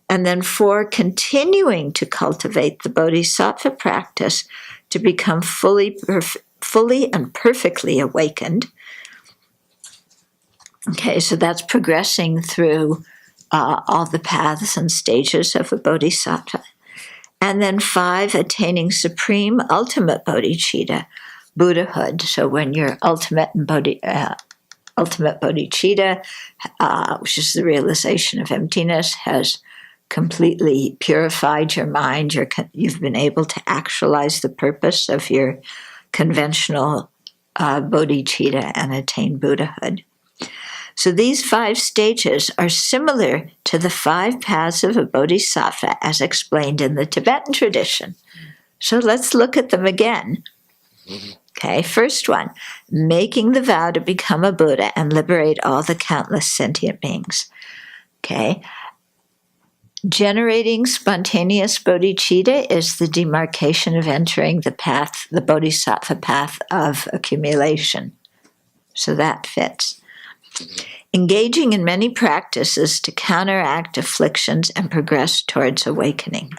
And then 4, continuing to cultivate the bodhisattva practice to become fully and perfectly awakened. Okay, so that's progressing through all the paths and stages of a bodhisattva. And then 5, attaining supreme ultimate bodhicitta, Buddhahood. So when you're ultimate bodhicitta, which is the realization of emptiness, has completely purified your mind, you've been able to actualize the purpose of your conventional bodhicitta and attain Buddhahood. So these 5 stages are similar to the 5 paths of a bodhisattva as explained in the Tibetan tradition. So let's look at them again. Okay, first one, making the vow to become a Buddha and liberate all the countless sentient beings. Okay, generating spontaneous bodhicitta is the demarcation of entering the path, the bodhisattva path of accumulation. So that fits. Engaging in many practices to counteract afflictions and progress towards awakening.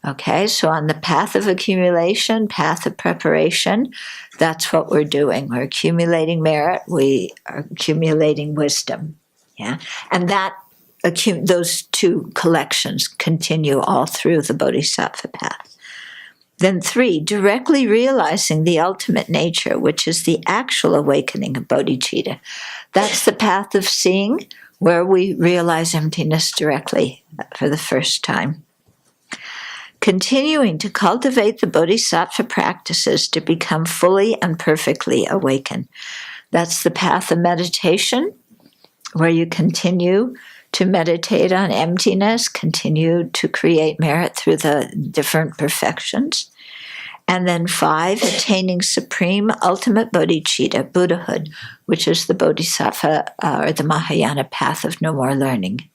Okay, so on the path of accumulation, path of preparation, that's what we're doing. We're accumulating merit, we are accumulating wisdom. Yeah, and those 2 collections continue all through the bodhisattva path. Then 3, directly realizing the ultimate nature, which is the actual awakening of bodhicitta. That's the path of seeing, where we realize emptiness directly for the first time. Continuing to cultivate the bodhisattva practices to become fully and perfectly awakened. That's the path of meditation, where you continue to meditate on emptiness, continue to create merit through the different perfections. And then 5, attaining supreme ultimate bodhicitta, Buddhahood, which is the bodhisattva or the Mahayana path of no more learning.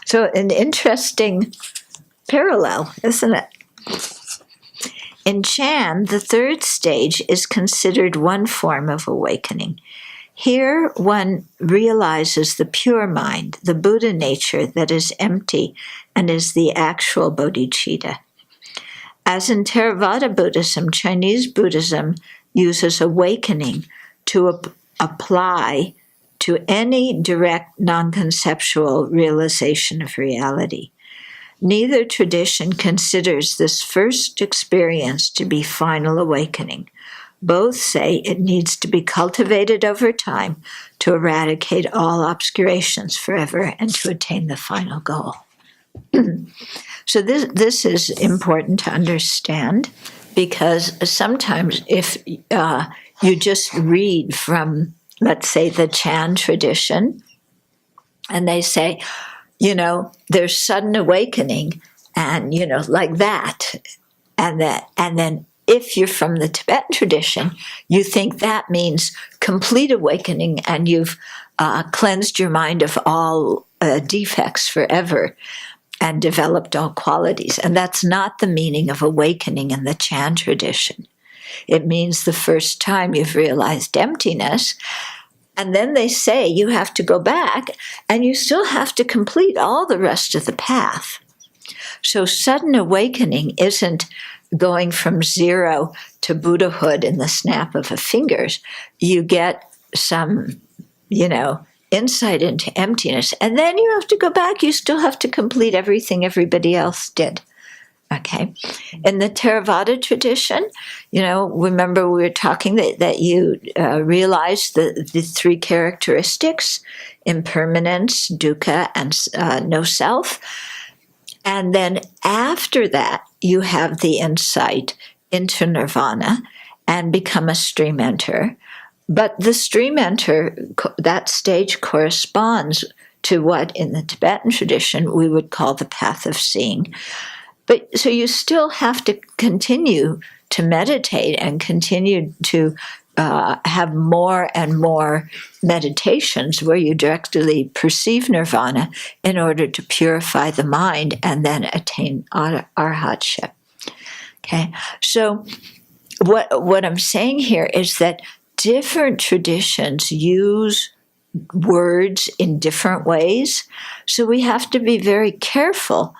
So an interesting parallel, isn't it? In Chan, the 3rd stage is considered one form of awakening. Here, one realizes the pure mind, the Buddha nature that is empty and is the actual bodhicitta. As in Theravada Buddhism, Chinese Buddhism uses awakening to apply to any direct non-conceptual realization of reality. Neither tradition considers this first experience to be final awakening. Both say it needs to be cultivated over time to eradicate all obscurations forever and to attain the final goal. So this is important to understand, because sometimes if you just read from, let's say, the Chan tradition, And they say, there's sudden awakening, and, like that. And then if you're from the Tibetan tradition, you think that means complete awakening, and you've cleansed your mind of all defects forever and developed all qualities. And that's not the meaning of awakening in the Chan tradition. It means the first time you've realized emptiness. And then they say you have to go back, and you still have to complete all the rest of the path. So sudden awakening isn't going from zero to Buddhahood in the snap of a fingers. You get some, insight into emptiness, and then you have to go back. You still have to complete everything everybody else did. Okay. In the Theravada tradition, remember we were talking that you realize the three characteristics: impermanence, dukkha, and no self. And then after that, you have the insight into nirvana and become a stream enter. But the stream enter, that stage corresponds to what in the Tibetan tradition we would call the path of seeing. But so you still have to continue to meditate and continue to have more and more meditations where you directly perceive nirvana in order to purify the mind and then attain arhatship. Okay, so what I'm saying here is that different traditions use words in different ways, so we have to be very careful,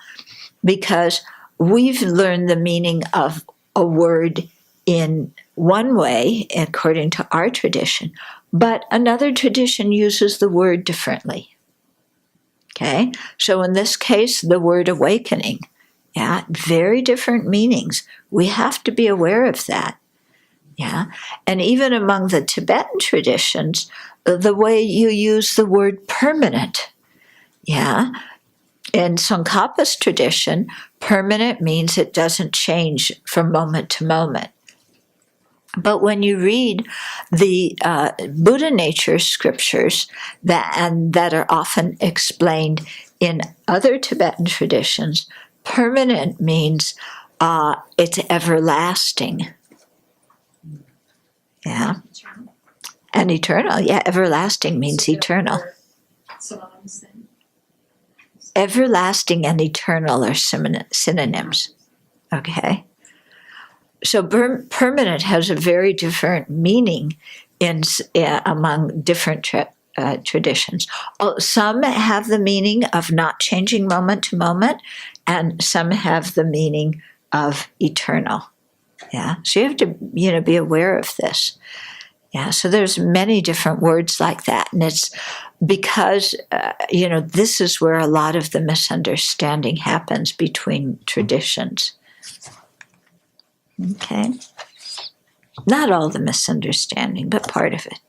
because we've learned the meaning of a word in one way according to our tradition, but another tradition uses the word differently. Okay, so in this case, the word awakening, very different meanings. We have to be aware of that. And even among the Tibetan traditions, the way you use the word permanent. In Tsongkhapa's tradition, permanent means it doesn't change from moment to moment. But when you read the Buddha nature scriptures that are often explained in other Tibetan traditions, permanent means it's everlasting. And eternal. Everlasting means eternal. Everlasting and eternal are synonyms. Okay? So permanent has a very different meaning among different traditions. Some have the meaning of not changing moment to moment, and some have the meaning of eternal. So you have to, be aware of this. So there's many different words like that, and it's because, this is where a lot of the misunderstanding happens between traditions. Okay? Not all the misunderstanding, but part of it.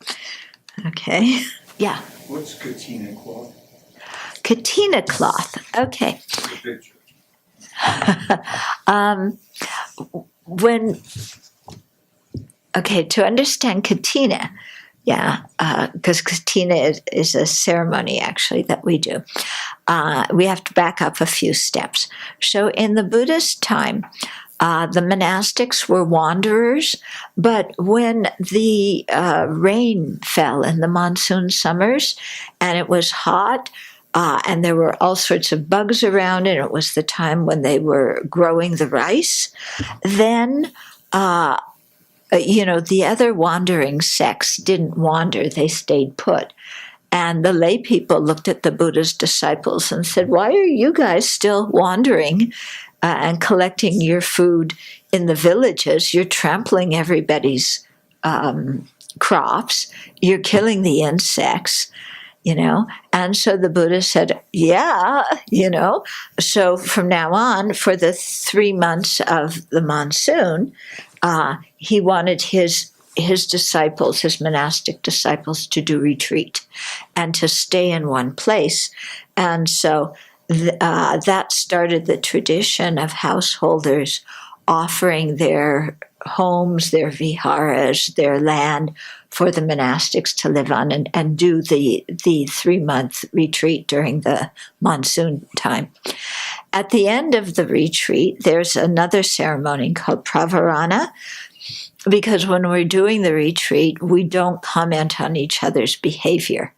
Okay? Yeah. What's katina cloth? Katina cloth. Okay. To understand katina, because katina is a ceremony actually that we do. We have to back up a few steps. So in the Buddhist time, the monastics were wanderers, but when the rain fell in the monsoon summers and it was hot, and there were all sorts of bugs around, and it was the time when they were growing the rice, then the other wandering sects didn't wander, they stayed put. And the lay people looked at the Buddha's disciples and said, "Why are you guys still wandering and collecting your food in the villages? You're trampling everybody's crops. You're killing the insects." And so the Buddha said, so from now on, for the 3 months of the monsoon, he wanted his disciples, his monastic disciples, to do retreat and to stay in one place. And so that started the tradition of householders offering their homes, their viharas, their land for the monastics to live on and do the 3-month retreat during the monsoon time. At the end of the retreat, there's another ceremony called pravarana, because when we're doing the retreat, we don't comment on each other's behavior.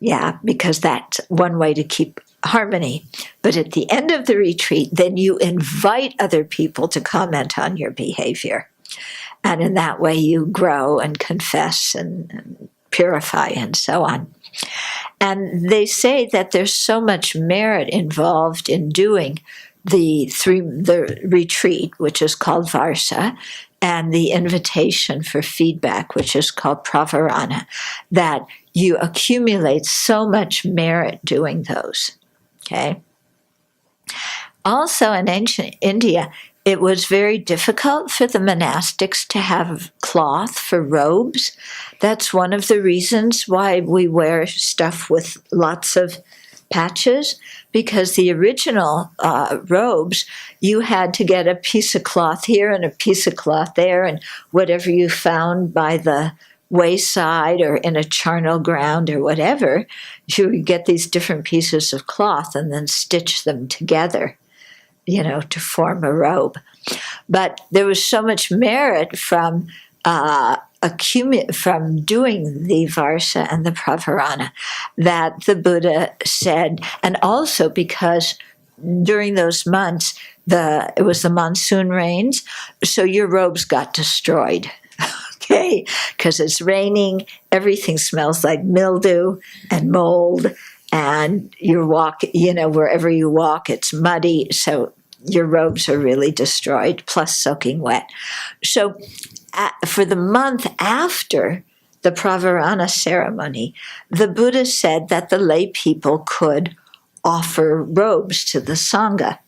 Yeah, because that's one way to keep harmony. But at the end of the retreat, then you invite other people to comment on your behavior. And in that way, you grow and confess and purify and so on. And they say that there's so much merit involved in doing the retreat, which is called Varsa, and the invitation for feedback, which is called pravarana, that you accumulate so much merit doing those. Okay. Also, in ancient India, it was very difficult for the monastics to have cloth for robes. That's one of the reasons why we wear stuff with lots of patches, because the original robes, you had to get a piece of cloth here and a piece of cloth there, and whatever you found by the wayside or in a charnel ground or whatever, you would get these different pieces of cloth and then stitch them together, to form a robe. But there was so much merit from doing the Varsa and the Pravarana that the Buddha said, and also because during those months it was the monsoon rains, so your robes got destroyed. Okay, because it's raining, everything smells like mildew and mold, and wherever you walk, it's muddy, so your robes are really destroyed, plus soaking wet. So for the month after the Pravarana ceremony, the Buddha said that the lay people could offer robes to the Sangha.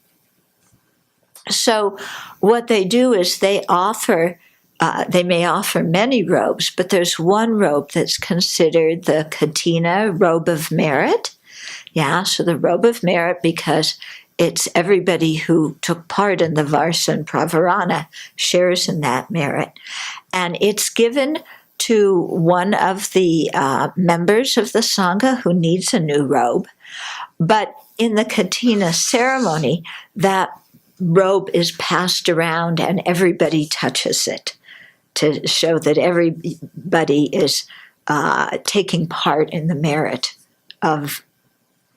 So what they do is they may offer many robes, but there's one robe that's considered the Katina, robe of merit. Yeah, so the robe of merit, because it's everybody who took part in the Varsa and Pravarana shares in that merit. And it's given to one of the members of the Sangha who needs a new robe. But in the Katina ceremony, that robe is passed around and everybody touches it, to show that everybody is taking part in the merit of,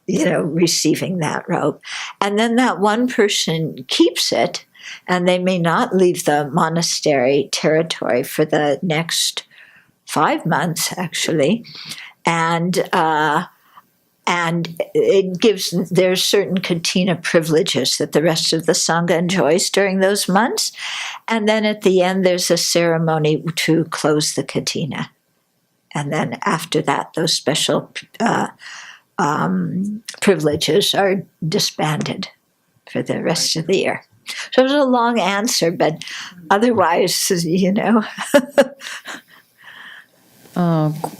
receiving that robe. And then that one person keeps it, and they may not leave the monastery territory for the next 5 months, actually. And there's certain Katina privileges that the rest of the Sangha enjoys during those months. And then at the end, there's a ceremony to close the Katina. And then after that, those special privileges are disbanded for the rest of the year. So it was a long answer, but otherwise,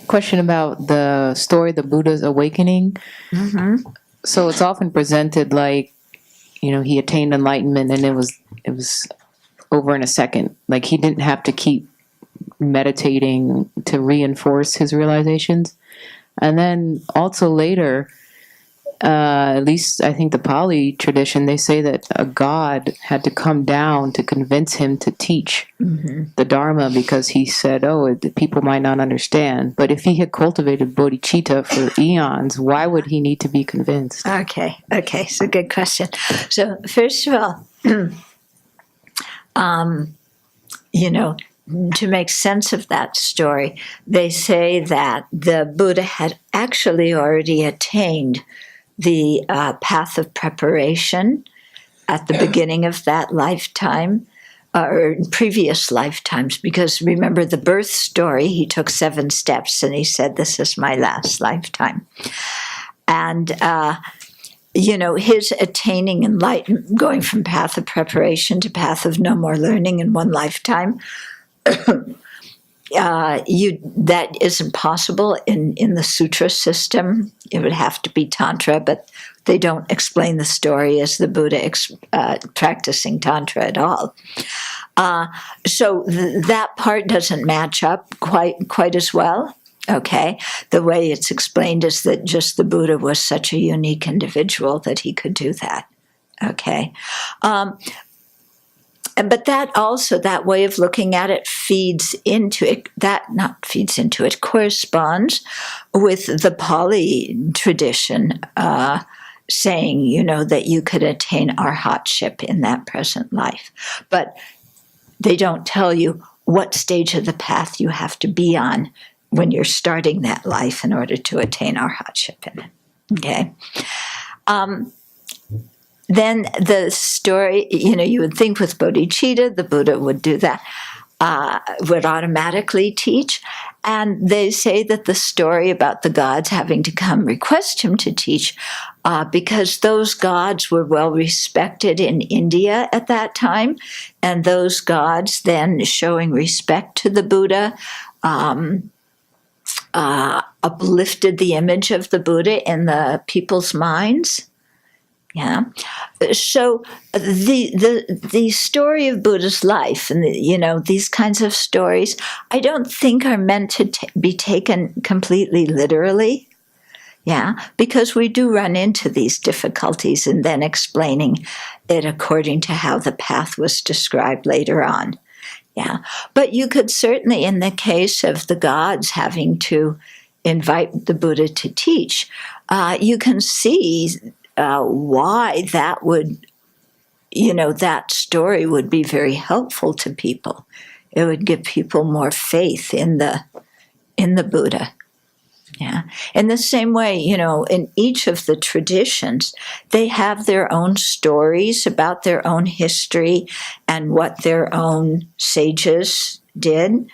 Question about the story, the Buddha's awakening. Mm-hmm. So it's often presented like, he attained enlightenment and it was over in a second. Like he didn't have to keep meditating to reinforce his realizations. And then also later, at least I think the Pali tradition, they say that a god had to come down to convince him to teach the Dharma, because he said, people might not understand. But if he had cultivated Bodhicitta for eons, why would he need to be convinced? Okay, so good question. So first of all, to make sense of that story, they say that the Buddha had actually already attained the path of preparation at the beginning of that lifetime, or previous lifetimes, because remember the birth story, he took 7 steps and he said, this is my last lifetime. And his attaining enlightenment, going from path of preparation to path of no more learning in one lifetime, that isn't possible in the sutra system. It would have to be Tantra, but they don't explain the story as the Buddha practicing Tantra at all. So that part doesn't match up quite as well. Okay, the way it's explained is that just the Buddha was such a unique individual that he could do that. Okay. But that way of looking at it corresponds with the Pali tradition, saying, that you could attain arhatship in that present life. But they don't tell you what stage of the path you have to be on when you're starting that life in order to attain arhatship in it. Okay. Then the story, you would think with Bodhicitta, the Buddha would do that, would automatically teach. And they say that the story about the gods having to come request him to teach, because those gods were well respected in India at that time, and those gods then showing respect to the Buddha, uplifted the image of the Buddha in the people's minds. Yeah. So the story of Buddha's life and these kinds of stories, I don't think are meant to be taken completely literally. Yeah, because we do run into these difficulties and then explaining it according to how the path was described later on. Yeah, but you could certainly, in the case of the gods having to invite the Buddha to teach, you can see why that would, that story would be very helpful to people. It would give people more faith in the Buddha. Yeah. In the same way, in each of the traditions, they have their own stories about their own history and what their own sages did.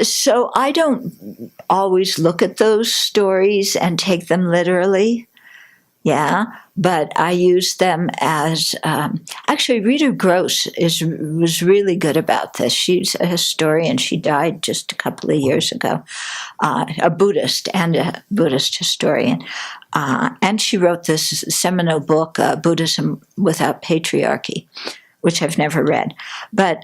So I don't always look at those stories and take them literally. Yeah, but I use them as actually Rita Gross was really good about this. She's a historian. She died just a couple of years ago, a Buddhist and a Buddhist historian, and she wrote this seminal book, Buddhism Without Patriarchy, which I've never read, but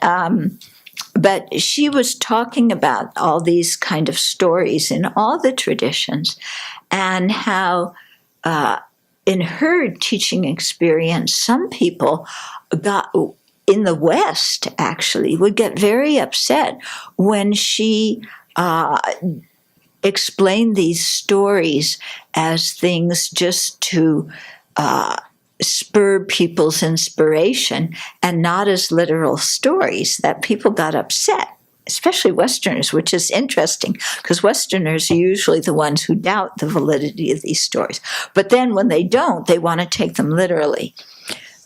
she was talking about all these kind of stories in all the traditions, and how. In her teaching experience, some people in the West actually would get very upset when she explained these stories as things just to spur people's inspiration and not as literal stories, that people got upset. Especially Westerners, which is interesting because Westerners are usually the ones who doubt the validity of these stories. But then when they don't, they want to take them literally.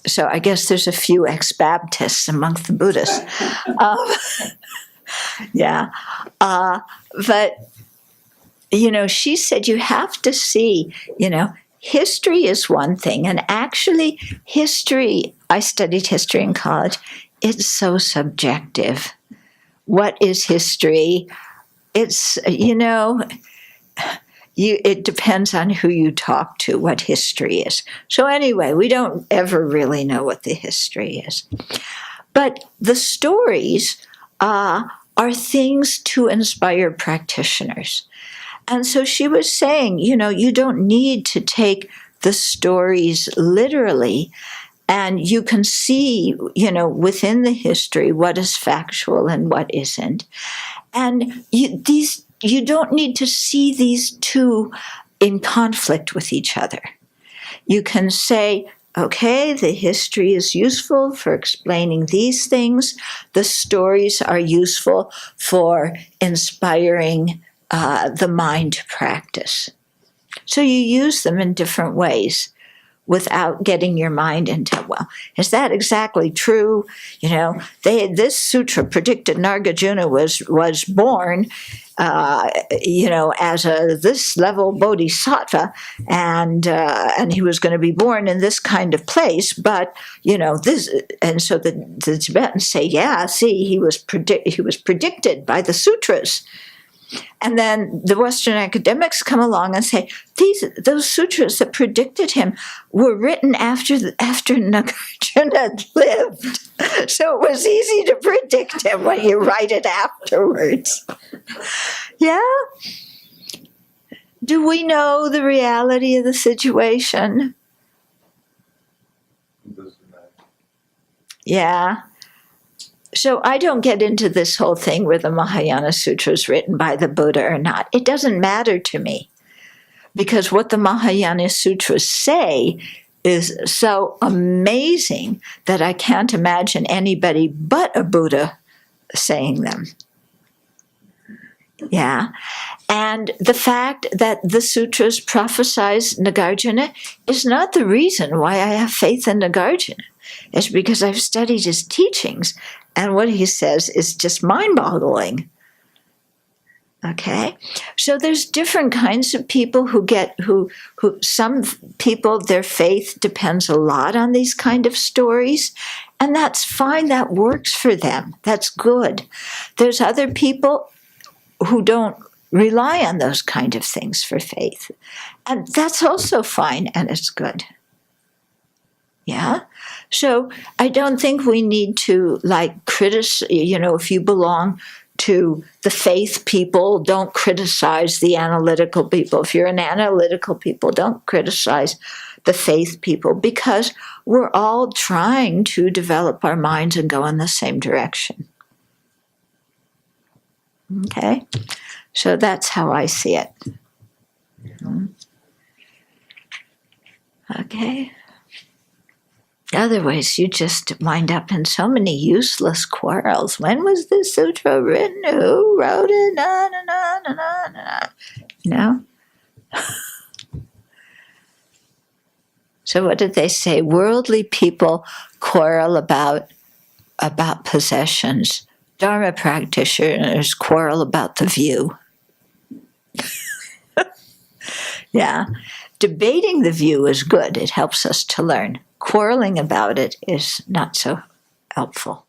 So I guess there's a few ex-Baptists amongst the Buddhists. Yeah. But, she said you have to see, history is one thing. And actually, history, I studied history in college, it's so subjective. What is history? It's, it depends on who you talk to, what history is. So anyway, we don't ever really know what the history is. But the stories are things to inspire practitioners. And so she was saying, you don't need to take the stories literally. And you can see, within the history, what is factual and what isn't. And you don't need to see these two in conflict with each other. You can say, okay, the history is useful for explaining these things. The stories are useful for inspiring the mind to practice. So you use them in different ways without getting your mind into, well, is that exactly true? You know, this sutra predicted Nagarjuna was born, you know, as this level bodhisattva, and he was going to be born in this kind of place. But you know this, and so the Tibetans say, yeah, see, he was predicted by the sutras. And then the Western academics come along and say, those sutras that predicted him were written after Nagarjuna lived. So it was easy to predict him when you write it afterwards. Yeah? Do we know the reality of the situation? Yeah. So I don't get into this whole thing where the Mahayana Sutra is written by the Buddha or not. It doesn't matter to me, because what the Mahayana Sutras say is so amazing that I can't imagine anybody but a Buddha saying them. Yeah. And the fact that the sutras prophesize Nagarjuna is not the reason why I have faith in Nagarjuna. It's because I've studied his teachings, and what he says is just mind-boggling. Okay? So there's different kinds of people who some people, their faith depends a lot on these kind of stories, and that's fine, that works for them. That's good. There's other people who don't rely on those kind of things for faith, and that's also fine, and it's good. Yeah? So I don't think we need to criticize, you know, if you belong to the faith people, don't criticize the analytical people. If you're an analytical people, don't criticize the faith people, because we're all trying to develop our minds and go in the same direction. Okay? So that's how I see it. Okay? Otherwise, you just wind up in so many useless quarrels. When was this sutra written? Who wrote it? Na, na, na, na, na, na. You know? So what did they say? Worldly people quarrel about possessions. Dharma practitioners quarrel about the view. Yeah. Debating the view is good. It helps us to learn. Quarreling about it is not so helpful.